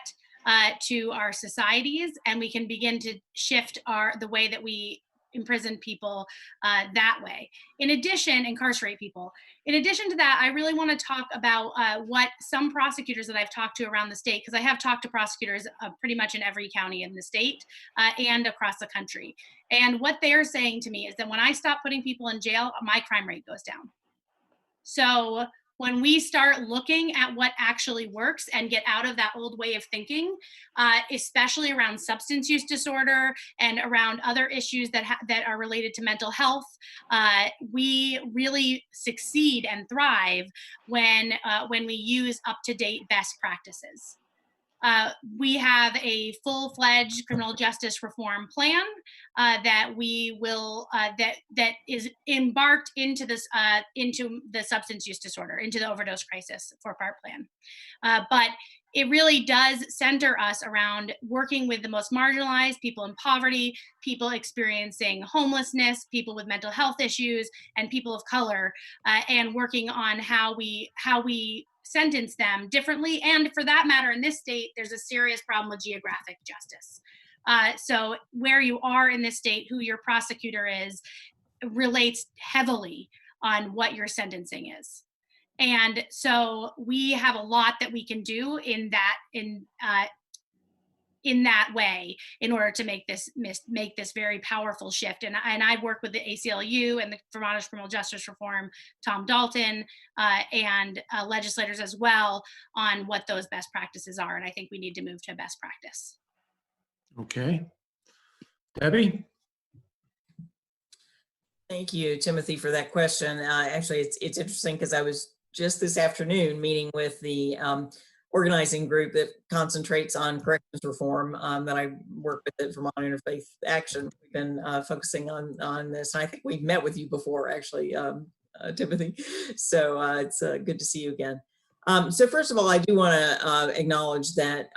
to our societies, and we can begin to shift the way that we imprison people that way. In addition, incarcerate people. In addition to that, I really want to talk about what some prosecutors that I've talked to around the state, because I have talked to prosecutors pretty much in every county in the state and across the country. And what they're saying to me is that when I stop putting people in jail, my crime rate goes down. So when we start looking at what actually works and get out of that old way of thinking, especially around substance use disorder and around other issues that are related to mental health, we really succeed and thrive when we use up-to-date best practices. We have a full-fledged criminal justice reform plan that we will that is embarked into this into the substance use disorder, into the overdose crisis 4-part plan. But it really does center us around working with the most marginalized, people in poverty, people experiencing homelessness, people with mental health issues, and people of color, and working on how we sentence them differently. And for that matter, in this state, there's a serious problem with geographic justice. So where you are in this state, who your prosecutor is, relates heavily on what your sentencing is. And so we have a lot that we can do in that way in order to make this very powerful shift. And I work with the ACLU and the Vermonters Criminal Justice Reform, Tom Dalton, and legislators as well on what those best practices are. And I think we need to move to a best practice. Okay. Debbie? Thank you, Timothy, for that question. Actually, it's interesting because I was just this afternoon meeting with the organizing group that concentrates on corrections reform that I work with at Vermont Interfaith Action. We've been focusing on this. And I think we've met with you before, actually, Timothy. So it's good to see you again. So first of all, I do want to acknowledge that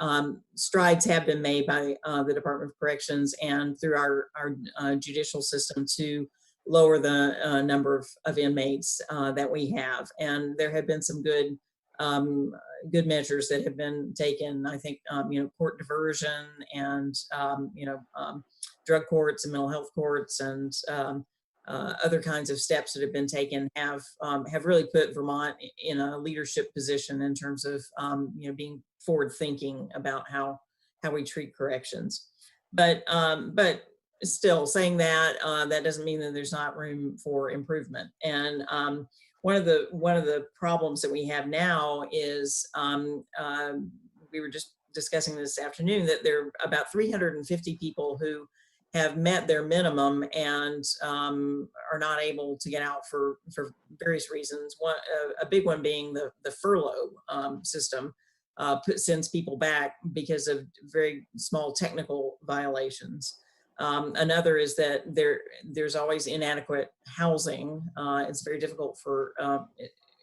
strides have been made by the Department of Corrections and through our judicial system to lower the number of inmates that we have. And there have been some good measures that have been taken. I think, court diversion and, drug courts and mental health courts and other kinds of steps that have been taken have really put Vermont in a leadership position in terms of, being forward thinking about how we treat corrections. But still saying that, that doesn't mean that there's not room for improvement. And one of the problems that we have now is we were just discussing this afternoon that there are about 350 people who have met their minimum and are not able to get out for various reasons. A big one being the furlough system sends people back because of very small technical violations. Another is that there's always inadequate housing. It's very difficult for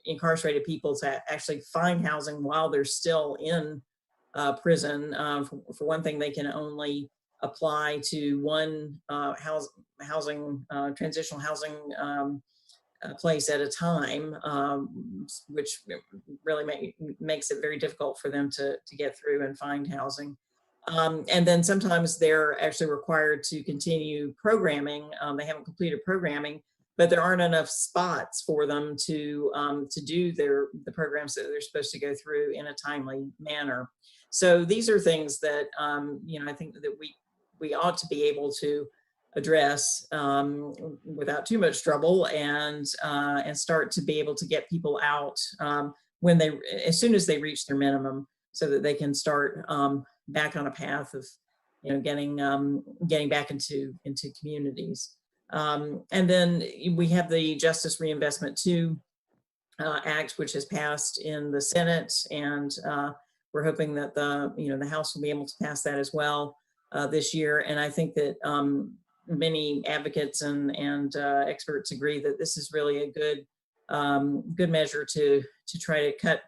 incarcerated people to actually find housing while they're still in prison. For one thing, they can only apply to one transitional housing place at a time, which really makes it very difficult for them to get through and find housing. And then sometimes they're actually required to continue programming. They haven't completed programming, but there aren't enough spots for them to do the programs that they're supposed to go through in a timely manner. So these are things that I think that we ought to be able to address without too much trouble, and start to be able to get people out when as soon as they reach their minimum, so that they can start back on a path of getting back into communities. And then we have the Justice Reinvestment 2 Act, which has passed in the Senate, and we're hoping that the House will be able to pass that as well this year. And I think that many advocates and experts agree that this is really a good measure to try to cut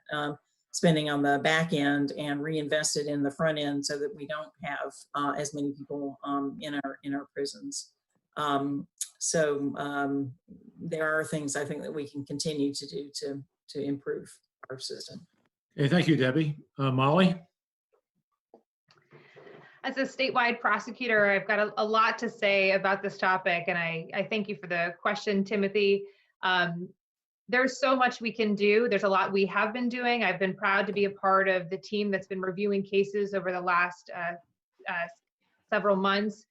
spending on the back end and reinvest it in the front end, so that we don't have as many people in our prisons. There are things I think that we can continue to do to improve our system. Okay, thank you, Debbie. Molly? As a statewide prosecutor, I've got a lot to say about this topic, and I thank you for the question, Timothy. There's so much we can do. There's a lot we have been doing. I've been proud to be a part of the team that's been reviewing cases over the last several months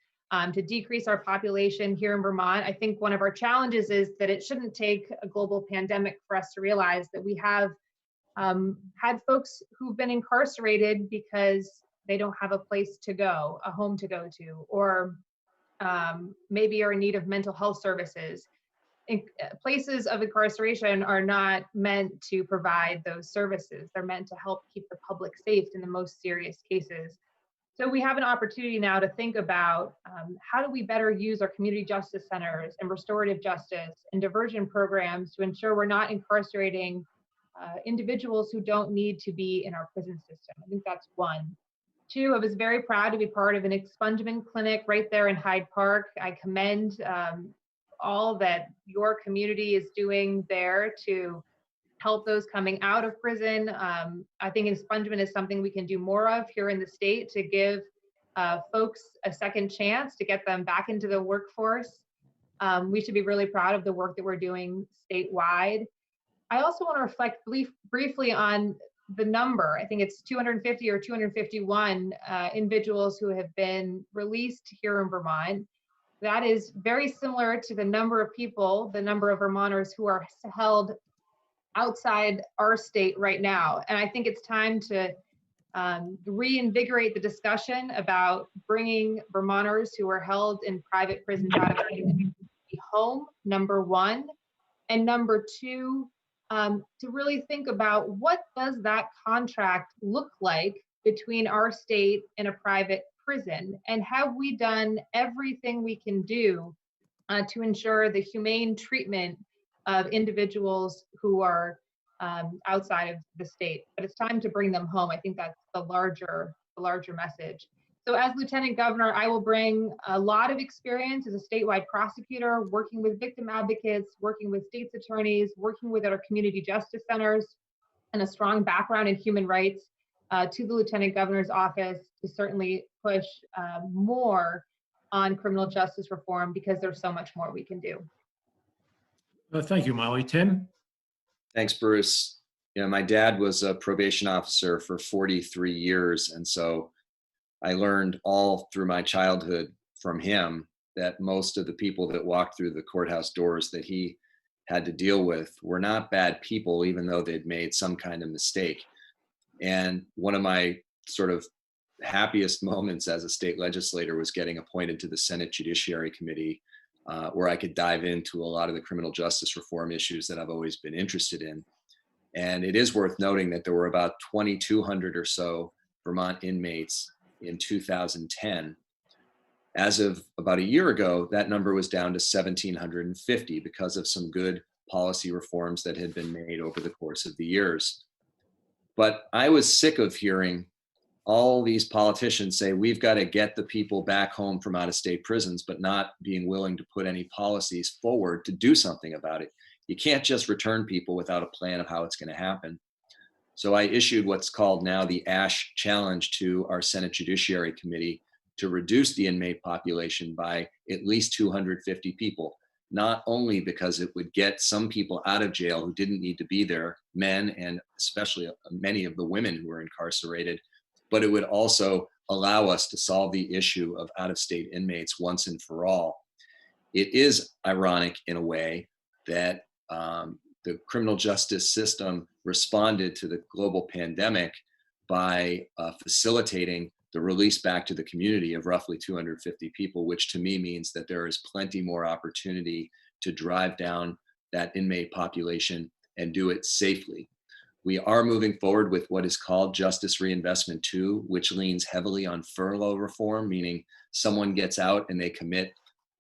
to decrease our population here in Vermont. I think one of our challenges is that it shouldn't take a global pandemic for us to realize that we have had folks who've been incarcerated because they don't have a place to go, a home to go to, or maybe are in need of mental health services. Places of incarceration are not meant to provide those services. They're meant to help keep the public safe in the most serious cases. So we have an opportunity now to think about how do we better use our community justice centers and restorative justice and diversion programs to ensure we're not incarcerating individuals who don't need to be in our prison system. I think that's one. Two, I was very proud to be part of an expungement clinic right there in Hyde Park. I commend all that your community is doing there to help those coming out of prison. I think expungement is something we can do more of here in the state to give folks a second chance to get them back into the workforce. We should be really proud of the work that we're doing statewide. I also want to reflect briefly on the number. I think it's 250 or 251 individuals who have been released here in Vermont. That is very similar to the number of people, the number of Vermonters who are held outside our state right now. And I think it's time to reinvigorate the discussion about bringing Vermonters who are held in private prisons out of community home, number one. And number two, to really think about what does that contract look like between our state and a private prison, and have we done everything we can do to ensure the humane treatment of individuals who are outside of the state. But it's time to bring them home. I think that's the larger message. So as Lieutenant Governor, I will bring a lot of experience as a statewide prosecutor, working with victim advocates, working with state's attorneys, working with our community justice centers, and a strong background in human rights to the Lieutenant Governor's office to certainly push more on criminal justice reform, because there's so much more we can do. Thank you, Molly. Tim? Thanks, Bruce. My dad was a probation officer for 43 years. And so I learned all through my childhood from him that most of the people that walked through the courthouse doors that he had to deal with were not bad people, even though they'd made some kind of mistake. And one of my sort of happiest moments as a state legislator was getting appointed to the Senate Judiciary Committee, where I could dive into a lot of the criminal justice reform issues that I've always been interested in. And it is worth noting that there were about 2,200 or so Vermont inmates in 2010. As of about a year ago, that number was down to 1,750 because of some good policy reforms that had been made over the course of the years. But I was sick of hearing all these politicians say, we've got to get the people back home from out-of-state prisons, but not being willing to put any policies forward to do something about it. You can't just return people without a plan of how it's going to happen. So I issued what's called now the ASH challenge to our Senate Judiciary Committee to reduce the inmate population by at least 250 people. not only because it would get some people out of jail who didn't need to be there, men, and especially many of the women who were incarcerated, but it would also allow us to solve the issue of out-of-state inmates once and for all. It is ironic in a way that the criminal justice system responded to the global pandemic by facilitating the release back to the community of roughly 250 people, which to me means that there is plenty more opportunity to drive down that inmate population and do it safely. We are moving forward with what is called Justice Reinvestment 2, which leans heavily on furlough reform, meaning someone gets out and they commit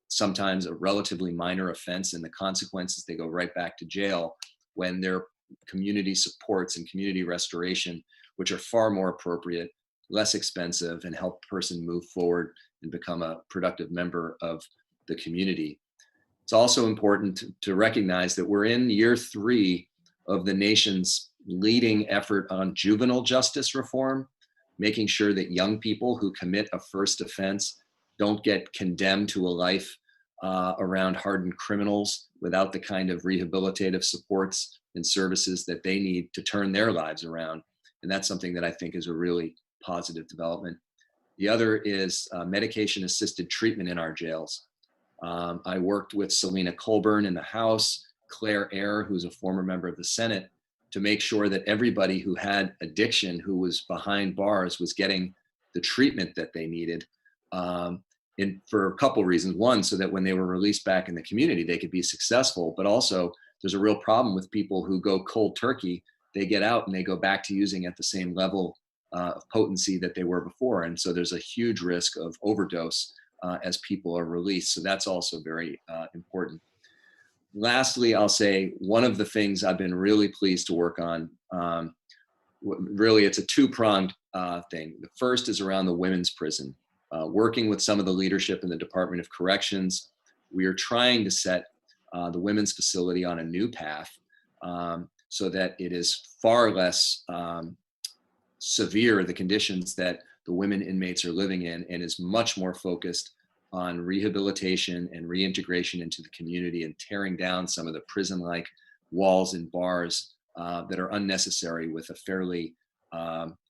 sometimes a relatively minor offense, and the consequences, they go right back to jail, when their community supports and community restoration, which are far more appropriate, less expensive, and help a person move forward and become a productive member of the community. It's also important to recognize that we're in year 3 of the nation's leading effort on juvenile justice reform, making sure that young people who commit a first offense don't get condemned to a life around hardened criminals without the kind of rehabilitative supports and services that they need to turn their lives around. And that's something that I think is a really positive development. The other is medication-assisted treatment in our jails. I worked with Selena Colburn in the House, Claire Eyre, who's a former member of the Senate, to make sure that everybody who had addiction, who was behind bars, was getting the treatment that they needed. For a couple reasons. One, so that when they were released back in the community, they could be successful, but also there's a real problem with people who go cold turkey. They get out and they go back to using at the same level of potency that they were before. And so there's a huge risk of overdose as people are released. So that's also very important. Lastly, I'll say one of the things I've been really pleased to work on, really it's a two-pronged thing. The first is around the women's prison. Working with some of the leadership in the Department of Corrections, we are trying to set the women's facility on a new path so that it is far less severe, the conditions that the women inmates are living in, and is much more focused on rehabilitation and reintegration into the community and tearing down some of the prison-like walls and bars that are unnecessary with a fairly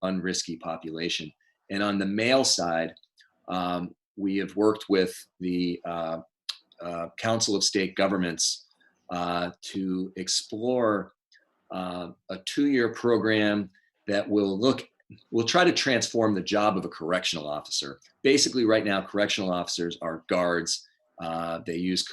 unrisky population. And on the male side, we have worked with the Council of State Governments to explore a 2-year program that will try to transform the job of a correctional officer. Basically, right now, correctional officers are guards. They use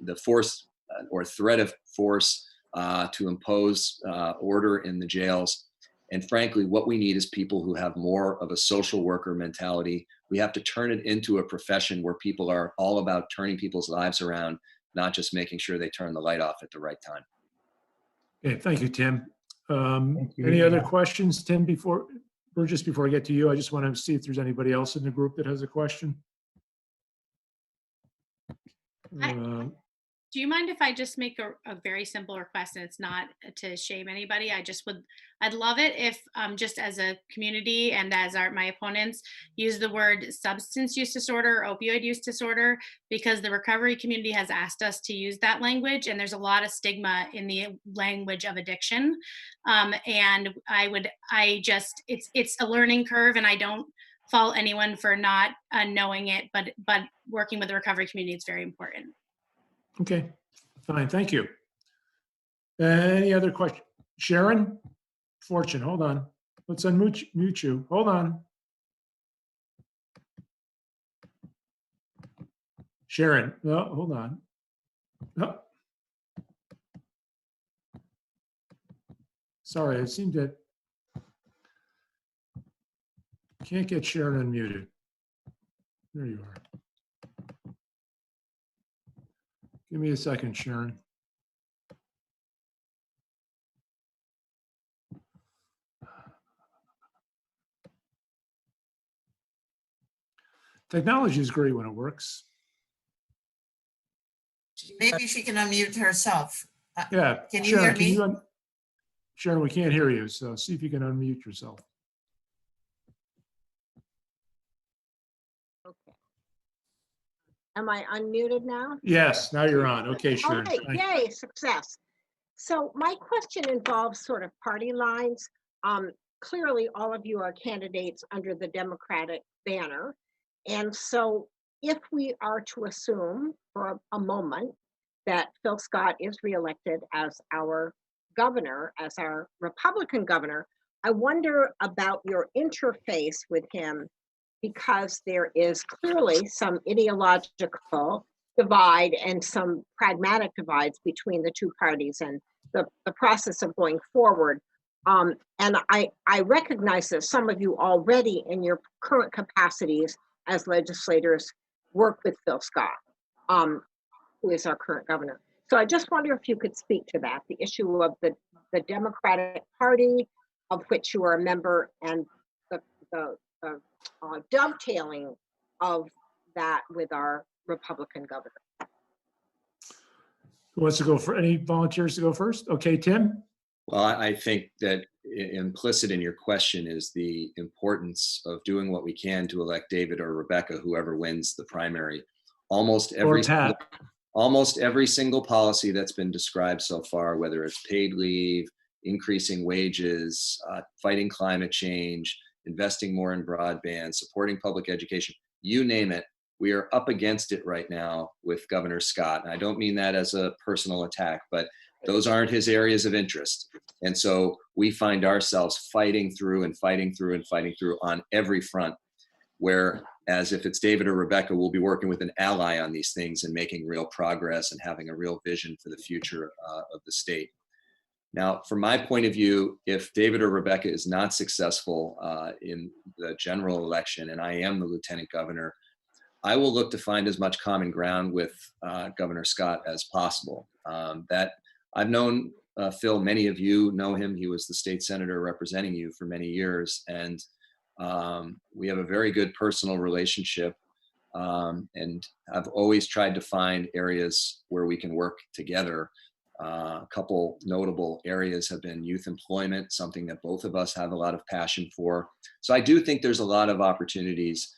the force or threat of force to impose order in the jails. And frankly, what we need is people who have more of a social worker mentality. We have to turn it into a profession where people are all about turning people's lives around, not just making sure they turn the light off at the right time. Okay, thank you, Tim. Thank you. Any other questions, Tim, before I get to you? I just want to see if there's anybody else in the group that has a question. Do you mind if I just make a very simple request, and it's not to shame anybody? I'd love it if just as a community and as my opponents use the word substance use disorder or opioid use disorder, because the recovery community has asked us to use that language, and there's a lot of stigma in the language of addiction. And it's a learning curve, and I don't fault anyone for not knowing it, but working with the recovery community is very important. Okay, fine, thank you. Any other question? Sharon Fortune, hold on. Let's unmute you. Hold on. Sharon, no, hold on. No. Sorry, I seem to can't get Sharon unmuted. There you are. Give me a second, Sharon. Technology is great when it works. Maybe she can unmute herself. Yeah. Can you hear me? Sharon, we can't hear you, so see if you can unmute yourself. Am I unmuted now? Yes, now you're on. Okay, Sharon. Okay, Thank you. yay, success. So my question involves sort of party lines. Clearly, all of you are candidates under the Democratic banner. And so if we are to assume for a moment that Phil Scott is reelected as our governor, as our Republican governor, I wonder about your interface with him, because there is clearly some ideological divide and some pragmatic divides between the two parties and the process of going forward. And I recognize that some of you already in your current capacities as legislators work with Phil Scott, who is our current governor. So I just wonder if you could speak to that, the issue of the Democratic Party, of which you are a member, and the dovetailing of that with our Republican governor. Who wants to go for any volunteers to go first? Okay, Tim? Well, I think that implicit in your question is the importance of doing what we can to elect David or Rebecca, whoever wins the primary. Almost every single policy that's been described so far, whether it's paid leave, increasing wages, fighting climate change, investing more in broadband, supporting public education, you name it, we are up against it right now with Governor Scott. And I don't mean that as a personal attack, but those aren't his areas of interest. And so we find ourselves fighting through on every front, whereas if it's David or Rebecca, we'll be working with an ally on these things and making real progress and having a real vision for the future of the state. Now, from my point of view, if David or Rebecca is not successful in the general election, and I am the lieutenant governor, I will look to find as much common ground with Governor Scott as possible. That I've known Phil, many of you know him. He was the state senator representing you for many years, and we have a very good personal relationship. And I've always tried to find areas where we can work together. A couple notable areas have been youth employment, something that both of us have a lot of passion for. So I do think there's a lot of opportunities,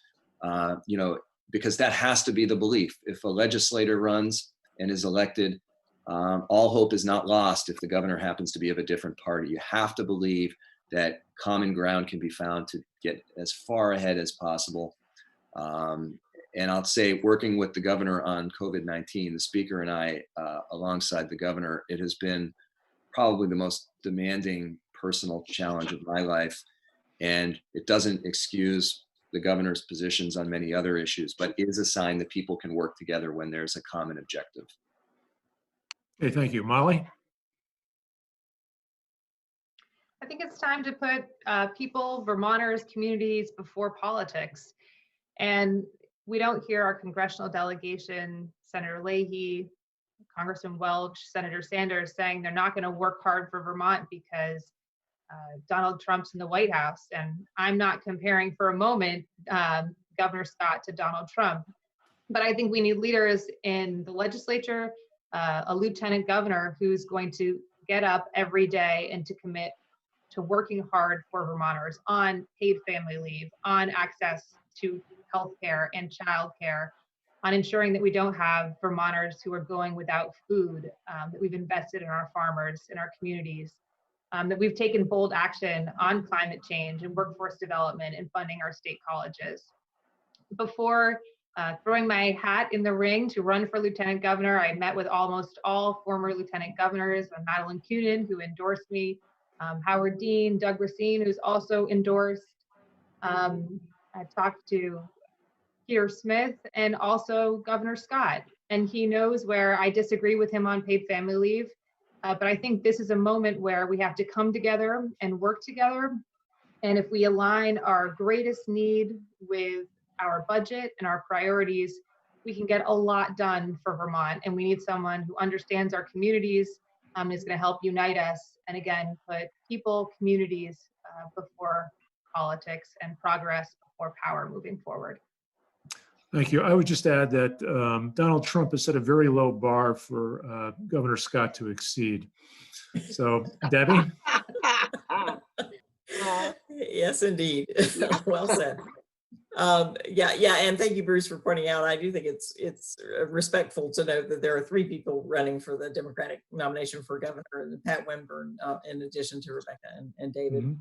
because that has to be the belief. If a legislator runs and is elected, all hope is not lost if the governor happens to be of a different party. You have to believe that common ground can be found to get as far ahead as possible. And I'll say, working with the governor on COVID-19, the speaker and I, alongside the governor, it has been probably the most demanding personal challenge of my life. And it doesn't excuse the governor's positions on many other issues, but is a sign that people can work together when there's a common objective. Okay, thank you. Molly? I think it's time to put people, Vermonters, communities before politics. And we don't hear our congressional delegation, Senator Leahy, Congressman Welch, Senator Sanders saying they're not going to work hard for Vermont because Donald Trump's in the White House. And I'm not comparing for a moment Governor Scott to Donald Trump. But I think we need leaders in the legislature, a lieutenant governor who's going to get up every day and to commit to working hard for Vermonters on paid family leave, on access to healthcare and childcare, on ensuring that we don't have Vermonters who are going without food, that we've invested in our farmers, in our communities, that we've taken bold action on climate change and workforce development and funding our state colleges. Before throwing my hat in the ring to run for lieutenant governor, I met with almost all former lieutenant governors, Madeline Kunin, who endorsed me, Howard Dean, Doug Racine, who's also endorsed. I talked to Peter Smith and also Governor Scott, and he knows where I disagree with him on paid family leave. But I think this is a moment where we have to come together and work together. And if we align our greatest need with our budget and our priorities, we can get a lot done for Vermont. And we need someone who understands our communities, is going to help unite us. And again, put people, communities before politics and progress before power moving forward. Thank you. I would just add that Donald Trump has set a very low bar for Governor Scott to exceed. So, Debbie? Yes, indeed. Well said. Yeah, and thank you, Bruce, for pointing out. I do think it's respectful to note that there are 3 people running for the Democratic nomination for governor, and Pat Winburn, in addition to Rebecca and David.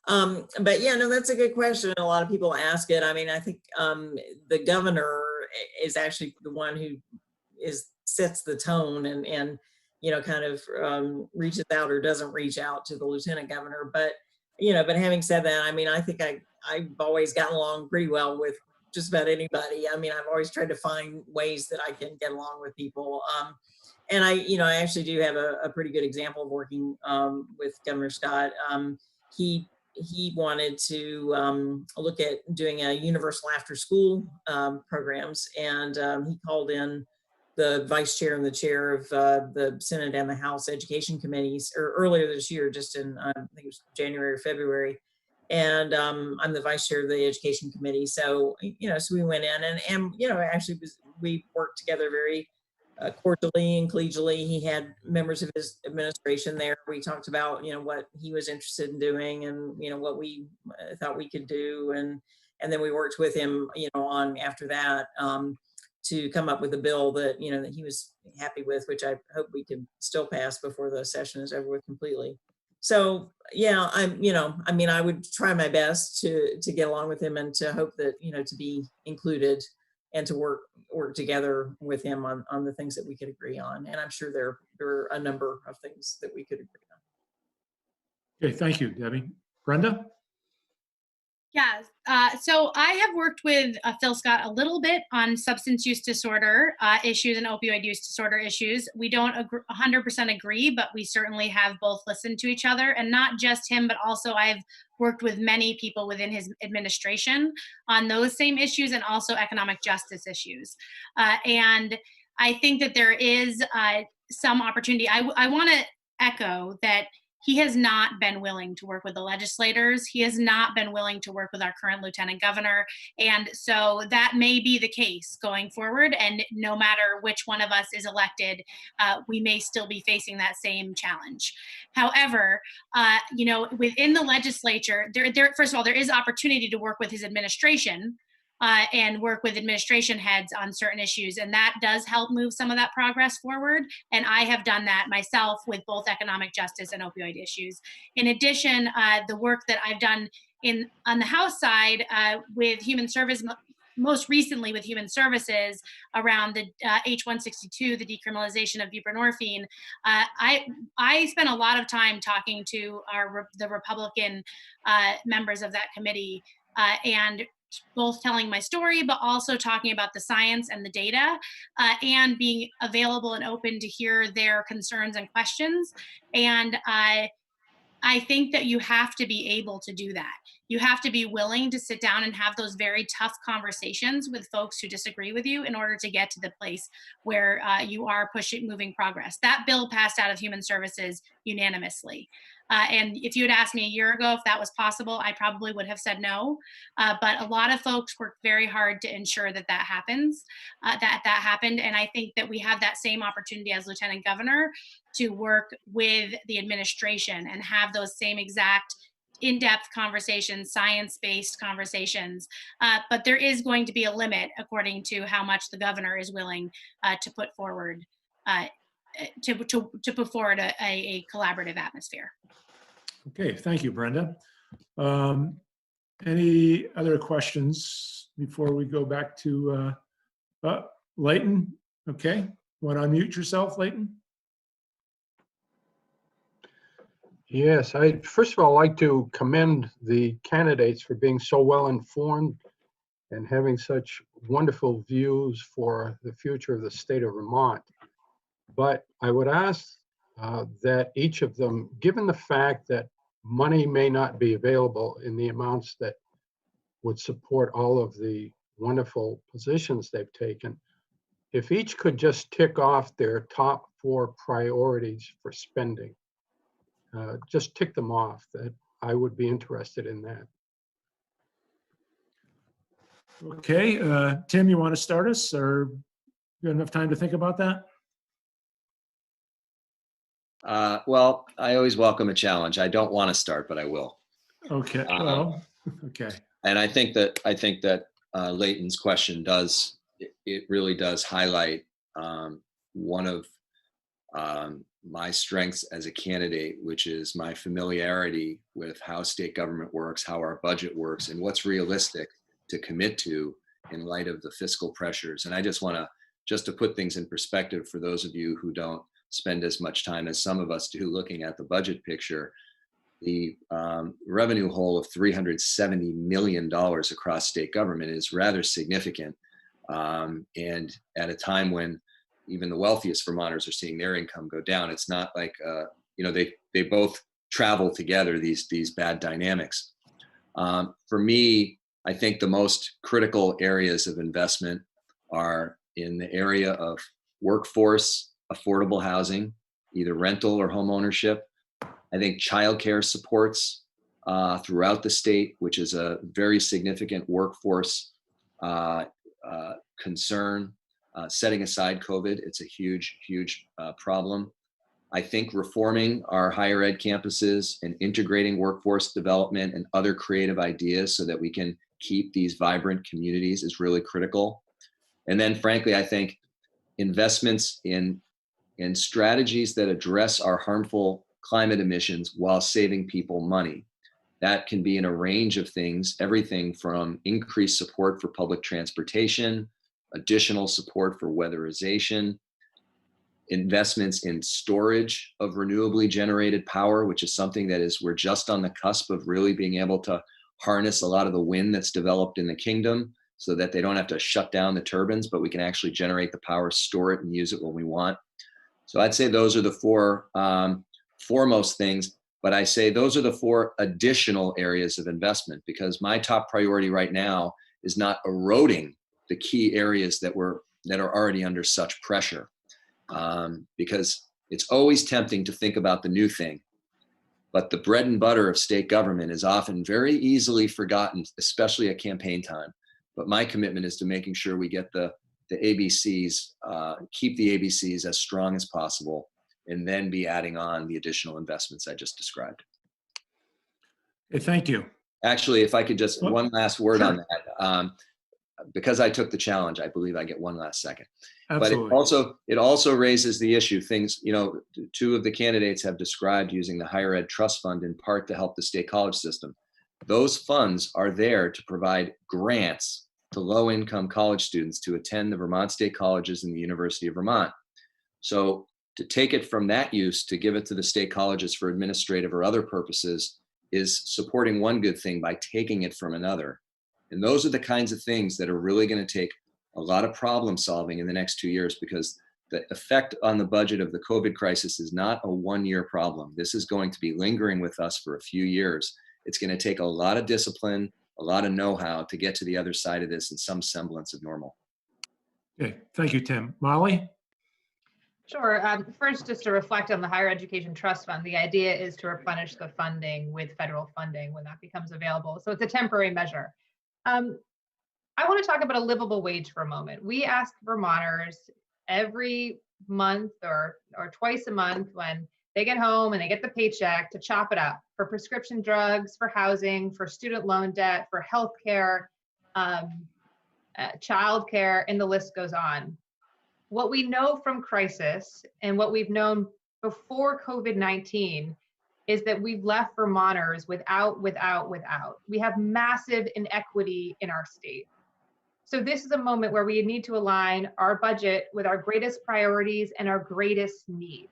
But yeah, no, that's a good question. A lot of people ask it. I mean, I think the governor is actually the one who sets the tone and kind of reaches out or doesn't reach out to the lieutenant governor. But but having said that, I mean, I think I've always gotten along pretty well with just about anybody. I mean, I've always tried to find ways that I can get along with people. And I actually do have a pretty good example of working with Governor Scott. He wanted to look at doing a universal after school programs, and he called in the vice chair and the chair of the Senate and the House Education Committees earlier this year, just in, I think it was January or February. And I'm the vice chair of the Education Committee. So, so we went in and actually we worked together very cordially and collegially. He had members of his administration there. We talked about, what he was interested in doing and, what we thought we could do. And then we worked with him, on after that, to come up with a bill that, that he was happy with, which I hope we can still pass before the session is over with completely. So yeah, I would try my best to get along with him and to hope that, to be included and to work together with him on the things that we could agree on. And I'm sure there are a number of things that we could agree on. Okay, thank you, Debbie. Brenda? Yeah, so I have worked with Phil Scott a little bit on substance use disorder issues and opioid use disorder issues. We don't 100% agree, but we certainly have both listened to each other, and not just him, but also I've worked with many people within his administration on those same issues and also economic justice issues. And I think that there is some opportunity. I want to echo that he has not been willing to work with the legislators. He has not been willing to work with our current lieutenant governor. And so that may be the case going forward. And no matter which one of us is elected, we may still be facing that same challenge. However, within the legislature, first of all, there is opportunity to work with his administration and work with administration heads on certain issues. And that does help move some of that progress forward. And I have done that myself with both economic justice and opioid issues. In addition, the work that I've done on the House side with human service, most recently with human services around the H-162, the decriminalization of buprenorphine, I spent a lot of time talking to the Republican members of that committee and both telling my story, but also talking about the science and the data, and being available and open to hear their concerns and questions. And I think that you have to be able to do that. You have to be willing to sit down and have those very tough conversations with folks who disagree with you in order to get to the place where you are moving progress. That bill passed out of Human Services unanimously. And if you had asked me a year ago if that was possible, I probably would have said no. But a lot of folks worked very hard to ensure that happens, that happened. And I think that we have that same opportunity as Lieutenant Governor to work with the administration and have those same exact in-depth conversations, science-based conversations. But there is going to be a limit according to how much the governor is willing to put forward to put forward a collaborative atmosphere. Okay, thank you, Brenda. Any other questions before we go back to Leighton? Okay, want to unmute yourself, Leighton? Yes, I first of all like to commend the candidates for being so well informed and having such wonderful views for the future of the state of Vermont. But I would ask that each of them, given the fact that money may not be available in the amounts that would support all of the wonderful positions they've taken, if each could just tick off their top 4 priorities for spending, just tick them off, that I would be interested in that. Okay, Tim, you want to start us, or you have enough time to think about that? Well, I always welcome a challenge. I don't want to start, but I will. Okay, well, okay. And I think that Leighton's question it really does highlight one of my strengths as a candidate, which is my familiarity with how state government works, how our budget works, and what's realistic to commit to in light of the fiscal pressures. And I just want to put things in perspective for those of you who don't spend as much time as some of us do looking at the budget picture. The revenue hole of $370 million across state government is rather significant. And at a time when even the wealthiest Vermonters are seeing their income go down, it's not like, they both travel together, these bad dynamics. For me, I think the most critical areas of investment are in the area of workforce, affordable housing, either rental or home ownership. I think childcare supports throughout the state, which is a very significant workforce concern. Setting aside COVID, it's a huge, huge problem. I think reforming our higher ed campuses and integrating workforce development and other creative ideas so that we can keep these vibrant communities is really critical. And then frankly, I think investments in strategies that address our harmful climate emissions while saving people money. That can be in a range of things, everything from increased support for public transportation, additional support for weatherization, investments in storage of renewably generated power, which is something that we're just on the cusp of really being able to harness a lot of the wind that's developed in the kingdom so that they don't have to shut down the turbines, but we can actually generate the power, store it, and use it when we want. So I'd say those are the four foremost things, but I say those are the four additional areas of investment, because my top priority right now is not eroding the key areas that are already under such pressure, because it's always tempting to think about the new thing, but the bread and butter of state government is often very easily forgotten, especially at campaign time. But my commitment is to making sure we get the ABCs, keep the ABCs as strong as possible, and then be adding on the additional investments I just described. Okay, thank you. Actually, if I could just one last word on Sure. that. Because I took the challenge, I believe I get one last second. Absolutely. But it also raises the issue, two of the candidates have described using the Higher Ed Trust Fund in part to help the state college system. Those funds are there to provide grants to low-income college students to attend the Vermont State Colleges and the University of Vermont. So to take it from that use to give it to the state colleges for administrative or other purposes is supporting one good thing by taking it from another. And those are the kinds of things that are really going to take a lot of problem solving in the next 2 years, because the effect on the budget of the COVID crisis is not a one-year problem. This is going to be lingering with us for a few years. It's going to take a lot of discipline, a lot of know-how to get to the other side of this in some semblance of normal. Okay, thank you, Tim. Molly? Sure. First, just to reflect on the Higher Education Trust Fund, the idea is to replenish the funding with federal funding when that becomes available. So it's a temporary measure. I want to talk about a livable wage for a moment. We ask Vermonters every month or twice a month when they get home and they get the paycheck to chop it up for prescription drugs, for housing, for student loan debt, for healthcare, childcare, and the list goes on. What we know from crisis and what we've known before COVID-19 is that we've left Vermonters without. We have massive inequity in our state. So this is a moment where we need to align our budget with our greatest priorities and our greatest need.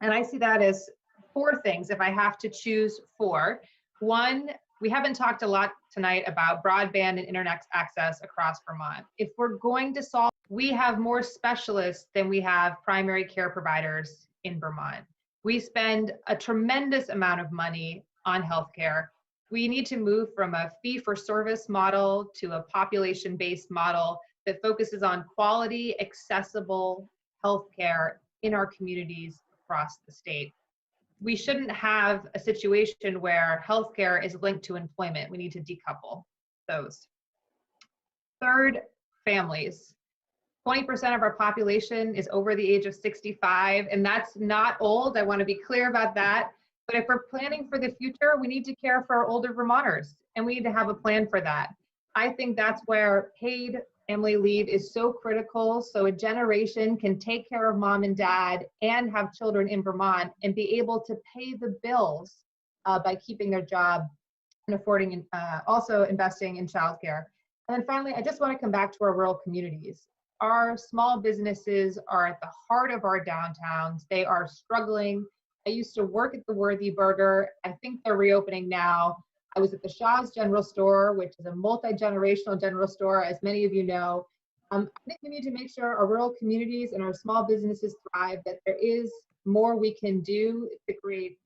And I see that as four things if I have to choose four. One, we haven't talked a lot tonight about broadband and internet access across Vermont. If we're going to solve, we have more specialists than we have primary care providers in Vermont. We spend a tremendous amount of money on healthcare. We need to move from a fee-for-service model to a population-based model that focuses on quality, accessible healthcare in our communities across the state. We shouldn't have a situation where healthcare is linked to employment. We need to decouple those. Third, families. 20% of our population is over the age of 65, and that's not old. I want to be clear about that. But if we're planning for the future, we need to care for our older Vermonters, and we need to have a plan for that. I think that's where paid family leave is so critical, so a generation can take care of mom and dad and have children in Vermont and be able to pay the bills by keeping their job and affording, also investing in childcare. And then finally, I just want to come back to our rural communities. Our small businesses are at the heart of our downtowns. They are struggling. I used to work at the Worthy Burger. I think they're reopening now. I was at the Shaw's General Store, which is a multi-generational general store, as many of you know. I think we need to make sure our rural communities and our small businesses thrive, that there is more we can do to create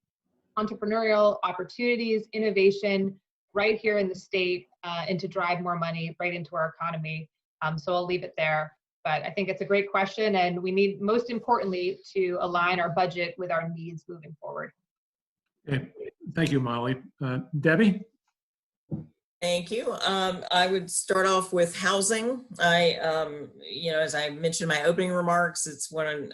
entrepreneurial opportunities, innovation right here in the state, and to drive more money right into our economy. So I'll leave it there. But I think it's a great question, and we need, most importantly, to align our budget with our needs moving forward. Okay. Thank you, Molly. Debbie? Thank you. I would start off with housing. As I mentioned in my opening remarks, it's one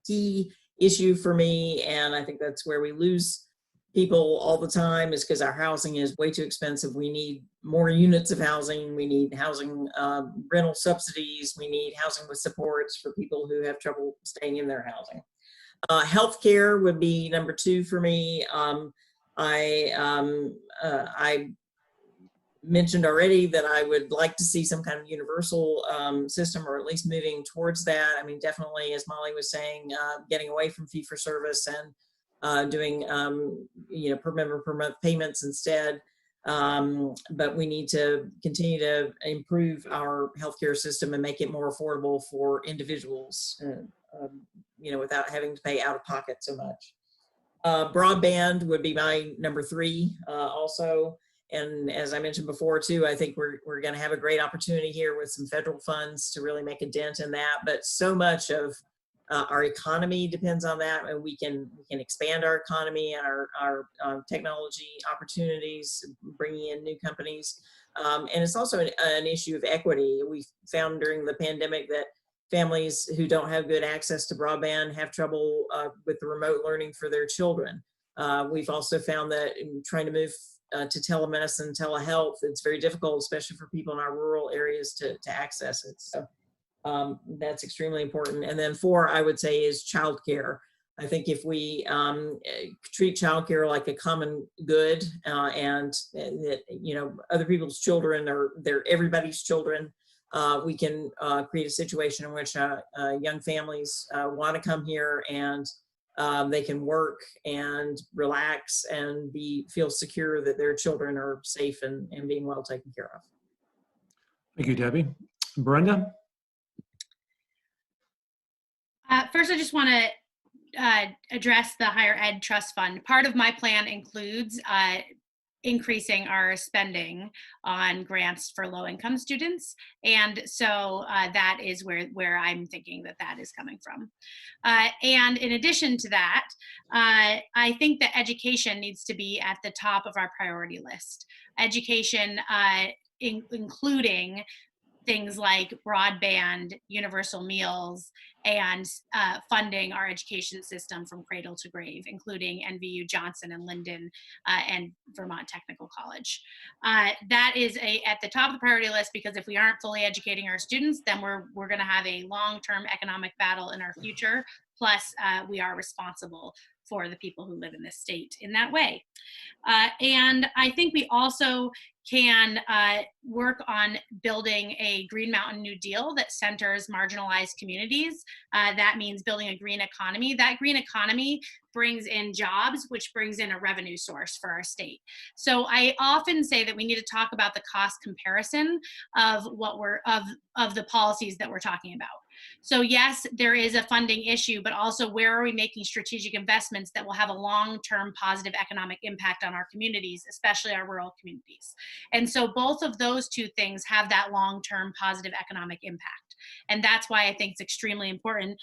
key issue for me, and I think that's where we lose people all the time, is because our housing is way too expensive. We need more units of housing. We need housing rental subsidies. We need housing with supports for people who have trouble staying in their housing. Healthcare would be number 2 for me. I mentioned already that I would like to see some kind of universal system, or at least moving towards that. I mean, definitely, as Molly was saying, getting away from fee-for-service and doing, per member per month payments instead. But we need to continue to improve our healthcare system and make it more affordable for individuals, without having to pay out of pocket so much. Broadband would be my number 3 also. And as I mentioned before too, I think we're going to have a great opportunity here with some federal funds to really make a dent in that. But so much of our economy depends on that, and we can expand our economy and our technology opportunities, bringing in new companies. And it's also an issue of equity. We found during the pandemic that families who don't have good access to broadband have trouble with the remote learning for their children. We've also found that in trying to move to telemedicine, telehealth, it's very difficult, especially for people in our rural areas to access it. So that's extremely important. And then 4, I would say, is childcare. I think if we treat childcare like a common good, and that, other people's children they're everybody's children, we can create a situation in which young families want to come here, and they can work and relax and feel secure that their children are safe and being well taken care of. Thank you, Debbie. Brenda? First, I just want to address the Higher Ed Trust Fund. Part of my plan includes increasing our spending on grants for low-income students, and so that is where I'm thinking that is coming from. And in addition to that, I think that education needs to be at the top of our priority list. Education, including things like broadband, universal meals, and funding our education system from cradle to grave, including NVU Johnson and Linden and Vermont Technical College. That is at the top of the priority list, because if we aren't fully educating our students, then we're going to have a long-term economic battle in our future. Plus, we are responsible for the people who live in this state in that way. And I think we also can work on building a Green Mountain New Deal that centers marginalized communities. That means building a green economy. That green economy brings in jobs, which brings in a revenue source for our state. So I often say that we need to talk about the cost comparison of of the policies that we're talking about. So yes, there is a funding issue, but also where are we making strategic investments that will have a long-term positive economic impact on our communities, especially our rural communities. And so both of those two things have that long-term positive economic impact. And that's why I think it's extremely important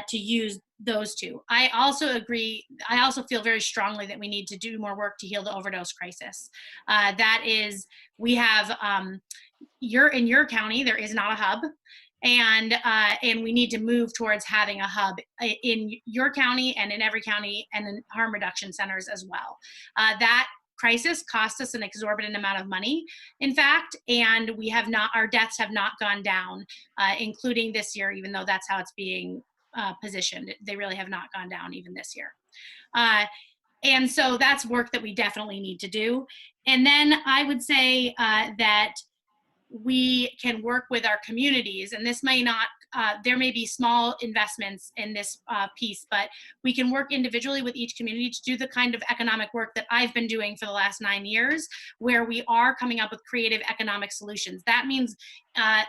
to use those two. I also agree, I also feel very strongly that we need to do more work to heal the overdose crisis. That is, we have, in your county, there is not a hub. and we need to move towards having a hub in your county and in every county and in harm reduction centers as well. That crisis cost us an exorbitant amount of money, in fact, and we have not, our deaths have not gone down, including this year, even though that's how it's being positioned. They really have not gone down even this year. And so that's work that we definitely need to do. And then I would say that we can work with our communities, and this may not, there may be small investments in this piece, but we can work individually with each community to do the kind of economic work that I've been doing for the last 9 years, where we are coming up with creative economic solutions. That means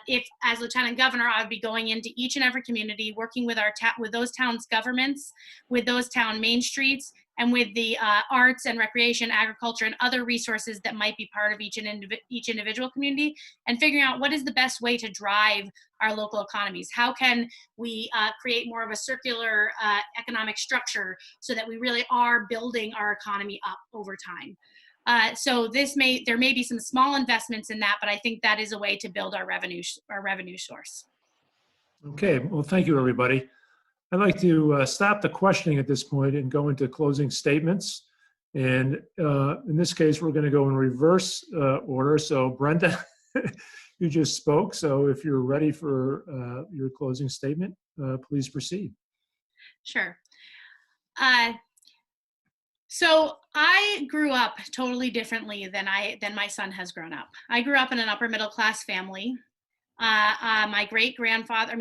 if, as Lieutenant Governor, I would be going into each and every community, working with with those towns' governments, with those town main streets, and with the arts and recreation, agriculture, and other resources that might be part of each individual community, and figuring out what is the best way to drive our local economies. How can we create more of a circular economic structure so that we really are building our economy up over time? So there may be some small investments in that, but I think that is a way to build our revenue source. Okay, well, thank you, everybody. I'd like to stop the questioning at this point and go into closing statements. And in this case, we're going to go in reverse order. So Brenda, you just spoke. So if you're ready for your closing statement, please proceed. Sure. So I grew up totally differently than my son has grown up. I grew up in an upper middle class family. My grandfather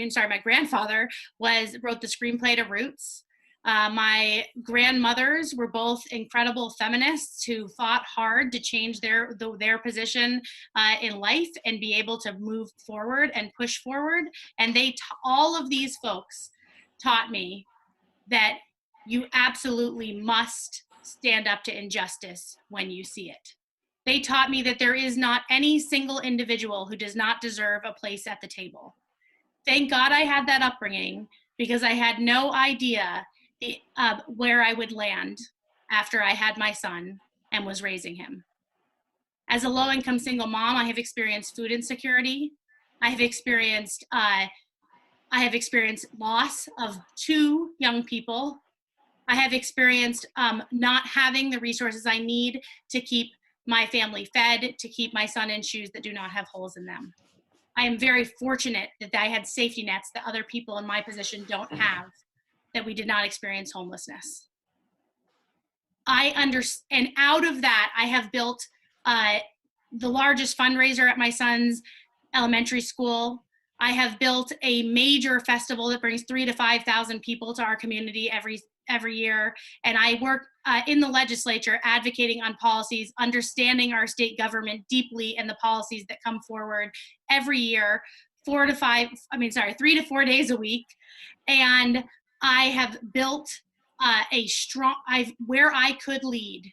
wrote the screenplay to Roots. My grandmothers were both incredible feminists who fought hard to change their position in life and be able to move forward and push forward. And all of these folks taught me that you absolutely must stand up to injustice when you see it. They taught me that there is not any single individual who does not deserve a place at the table. Thank God I had that upbringing, because I had no idea where I would land after I had my son and was raising him. As a low-income single mom, I have experienced food insecurity. I have experienced loss of 2 young people. I have experienced not having the resources I need to keep my family fed, to keep my son in shoes that do not have holes in them. I am very fortunate that I had safety nets that other people in my position don't have, that we did not experience homelessness. And out of that, I have built the largest fundraiser at my son's elementary school. I have built a major festival that brings 3,000 to 5,000 people to our community every year. And I work in the legislature advocating on policies, understanding our state government deeply and the policies that come forward every year, 3 to 4 days a week. And I have built where I could lead,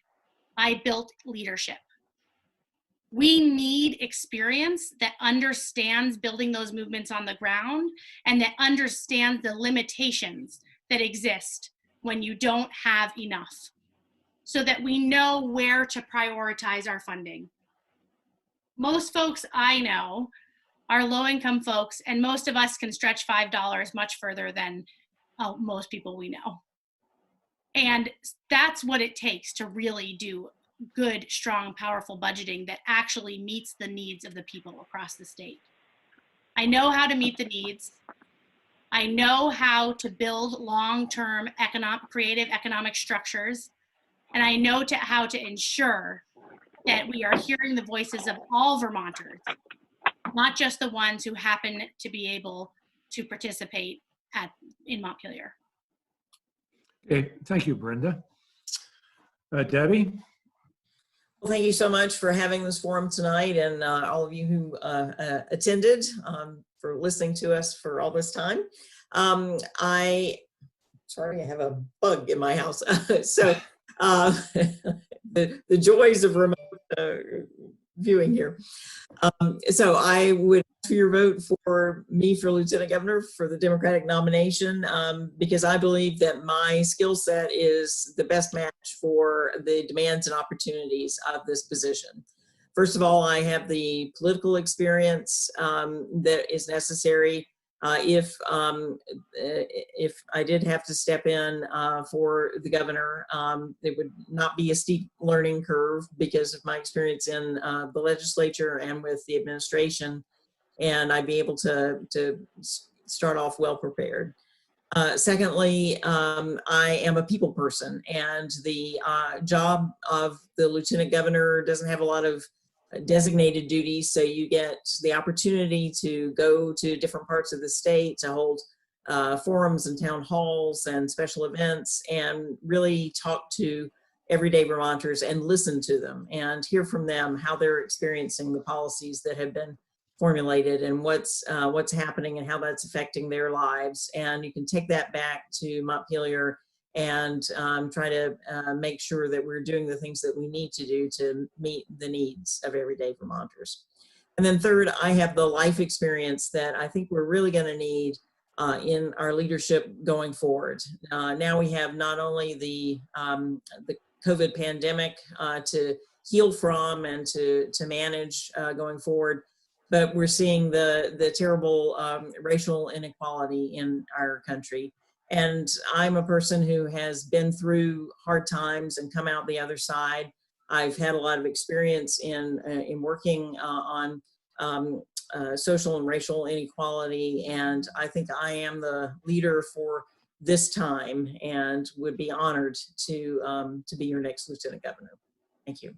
I built leadership. We need experience that understands building those movements on the ground and that understands the limitations that exist when you don't have enough, so that we know where to prioritize our funding. Most folks I know are low-income folks, and most of us can stretch $5 much further than most people we know. And that's what it takes to really do good, strong, powerful budgeting that actually meets the needs of the people across the state. I know how to meet the needs. I know how to build long-term creative economic structures, and I know how to ensure that we are hearing the voices of all Vermonters, not just the ones who happen to be able to participate in Montpelier. Okay, thank you, Brenda. Debbie? Well, thank you so much for having this forum tonight, and all of you who attended, for listening to us for all this time. Sorry, I have a bug in my house. So the joys of remote viewing here. So I would ask for your vote for me for Lieutenant Governor for the Democratic nomination, because I believe that my skill set is the best match for the demands and opportunities of this position. First of all, I have the political experience that is necessary If I did have to step in for the governor, it would not be a steep learning curve because of my experience in the legislature and with the administration, and I'd be able to start off well prepared. Secondly, I am a people person, and the job of the lieutenant governor doesn't have a lot of designated duties, so you get the opportunity to go to different parts of the state to hold forums and town halls and special events and really talk to everyday Vermonters and listen to them and hear from them how they're experiencing the policies that have been formulated and what's happening and how that's affecting their lives. And you can take that back to Montpelier and try to make sure that we're doing the things that we need to do to meet the needs of everyday Vermonters. And then third, I have the life experience that I think we're really going to need in our leadership going forward. Now we have not only the COVID pandemic to heal from and to manage going forward, but we're seeing the terrible racial inequality in our country. And I'm a person who has been through hard times and come out the other side. I've had a lot of experience in working on social and racial inequality, and I think I am the leader for this time and would be honored to be your next Lieutenant Governor. Thank you.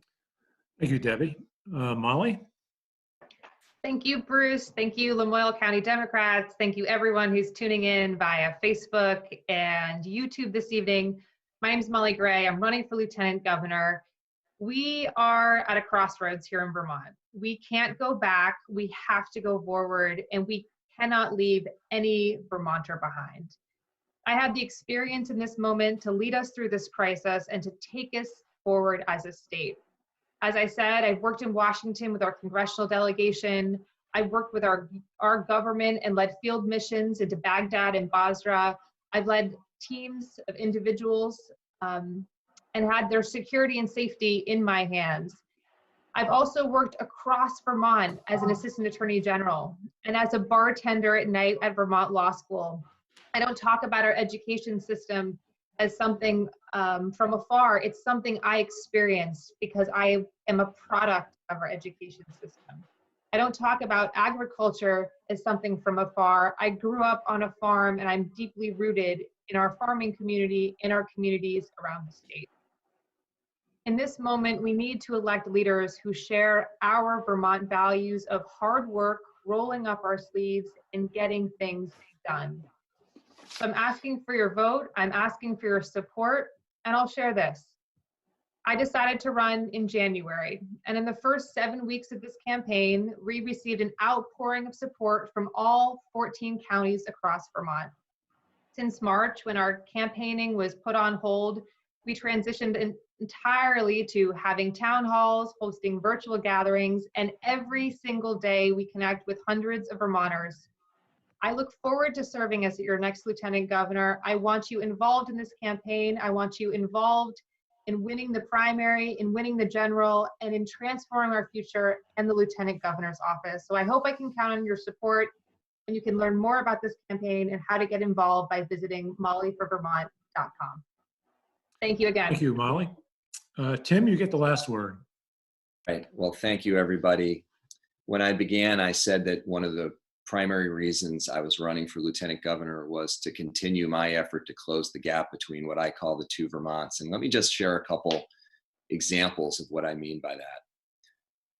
Thank you, Debbie. Molly? Thank you, Bruce. Thank you, Lamoille County Democrats. Thank you, everyone who's tuning in via Facebook and YouTube this evening. My name is Molly Gray. I'm running for Lieutenant Governor. We are at a crossroads here in Vermont. We can't go back. We have to go forward, and we cannot leave any Vermonter behind. I have the experience in this moment to lead us through this crisis and to take us forward as a state. As I said, I've worked in Washington with our congressional delegation. I've worked with our government and led field missions into Baghdad and Basra. I've led teams of individuals and had their security and safety in my hands. I've also worked across Vermont as an assistant attorney general and as a bartender at night at Vermont Law School. I don't talk about our education system as something from afar. It's something I experienced because I am a product of our education system. I don't talk about agriculture as something from afar. I grew up on a farm, and I'm deeply rooted in our farming community, in our communities around the state. In this moment, we need to elect leaders who share our Vermont values of hard work, rolling up our sleeves, and getting things done. So I'm asking for your vote, I'm asking for your support, and I'll share this. I decided to run in January, and in the first 7 weeks of this campaign, we received an outpouring of support from all 14 counties across Vermont. Since March, when our campaigning was put on hold, we transitioned entirely to having town halls, hosting virtual gatherings, and every single day we connect with hundreds of Vermonters. I look forward to serving as your next Lieutenant Governor. I want you involved in this campaign. I want you involved in winning the primary, in winning the general, and in transforming our future and the Lieutenant Governor's office. So I hope I can count on your support, and you can learn more about this campaign and how to get involved by visiting mollyforvermont.com. Thank you again. Thank you, Molly. Tim, you get the last word. Right. Well, thank you, everybody. When I began, I said that one of the primary reasons I was running for Lieutenant Governor was to continue my effort to close the gap between what I call the two Vermonts. And let me just share a couple examples of what I mean by that.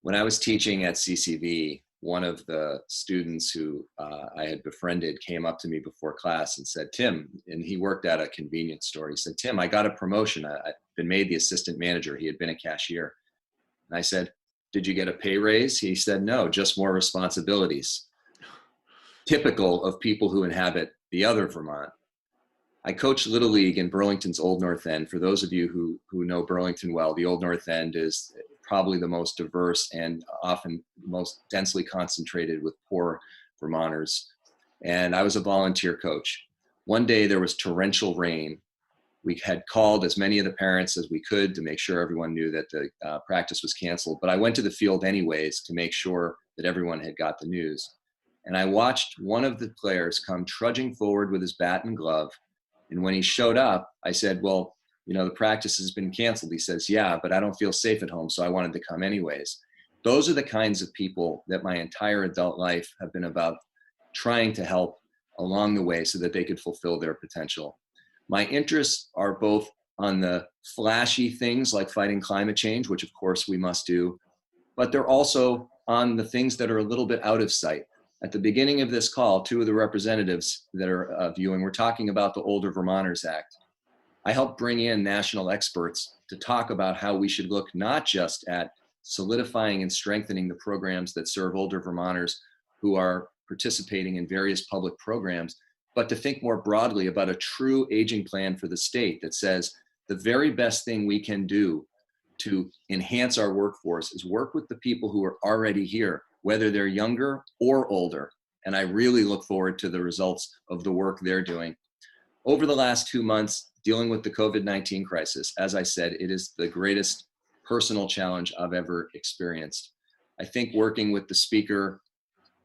When I was teaching at CCV, one of the students who I had befriended came up to me before class and said, Tim, and he worked at a convenience store. He said, Tim, I got a promotion. I've been made the assistant manager. He had been a cashier. And I said, did you get a pay raise? He said, no, just more responsibilities. Typical of people who inhabit the other Vermont. I coach Little League in Burlington's Old North End. For those of you who know Burlington well, the Old North End is probably the most diverse and often most densely concentrated with poor Vermonters. And I was a volunteer coach. One day there was torrential rain. We had called as many of the parents as we could to make sure everyone knew that the practice was canceled. But I went to the field anyways to make sure that everyone had got the news. And I watched one of the players come trudging forward with his bat and glove. And when he showed up, I said, well, you know, the practice has been canceled. He says, yeah, but I don't feel safe at home, so I wanted to come anyways. Those are the kinds of people that my entire adult life have been about trying to help along the way so that they could fulfill their potential. My interests are both on the flashy things like fighting climate change, which of course we must do, but they're also on the things that are a little bit out of sight. At the beginning of this call, two of the representatives that are viewing were talking about the Older Vermonters Act. I helped bring in national experts to talk about how we should look not just at solidifying and strengthening the programs that serve older Vermonters who are participating in various public programs, but to think more broadly about a true aging plan for the state that says the very best thing we can do to enhance our workforce is work with the people who are already here, whether they're younger or older. And I really look forward to the results of the work they're doing. Over the last 2 months, dealing with the COVID-19 crisis, as I said, it is the greatest personal challenge I've ever experienced. I think working with the speaker,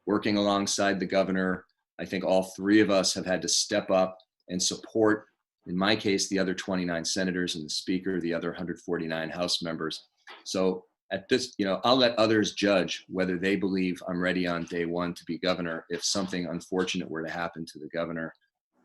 working alongside the governor, I think all three of us have had to step up and support, in my case, the other 29 senators and the speaker, the other 149 House members. So at this, you know, I'll let others judge whether they believe I'm ready on day one to be governor if something unfortunate were to happen to the governor.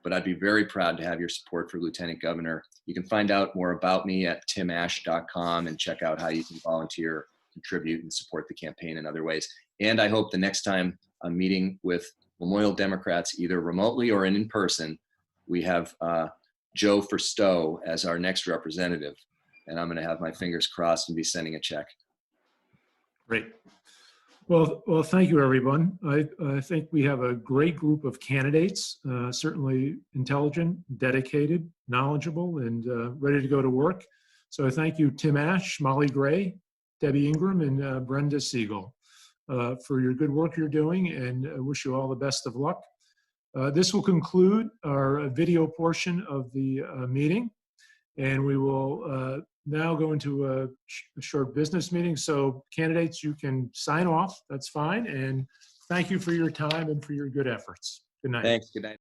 But I'd be very proud to have your support for Lieutenant Governor. You can find out more about me at timash.com and check out how you can volunteer, contribute, and support the campaign in other ways. And I hope the next time I'm meeting with Lamoille Democrats, either remotely or in person, we have Joe Forstow as our next representative. And I'm going to have my fingers crossed and be sending a check. Great. Well, thank you, everyone. I think we have a great group of candidates, certainly intelligent, dedicated, knowledgeable, and ready to go to work. So thank you, Tim Ash, Molly Gray, Debbie Ingram, and Brenda Siegel for your good work you're doing, and I wish you all the best of luck. This will conclude our video portion of the meeting, and we will now go into a short business meeting. So candidates, you can sign off. That's fine. And thank you for your time and for your good efforts. Good night. Thanks. Good night.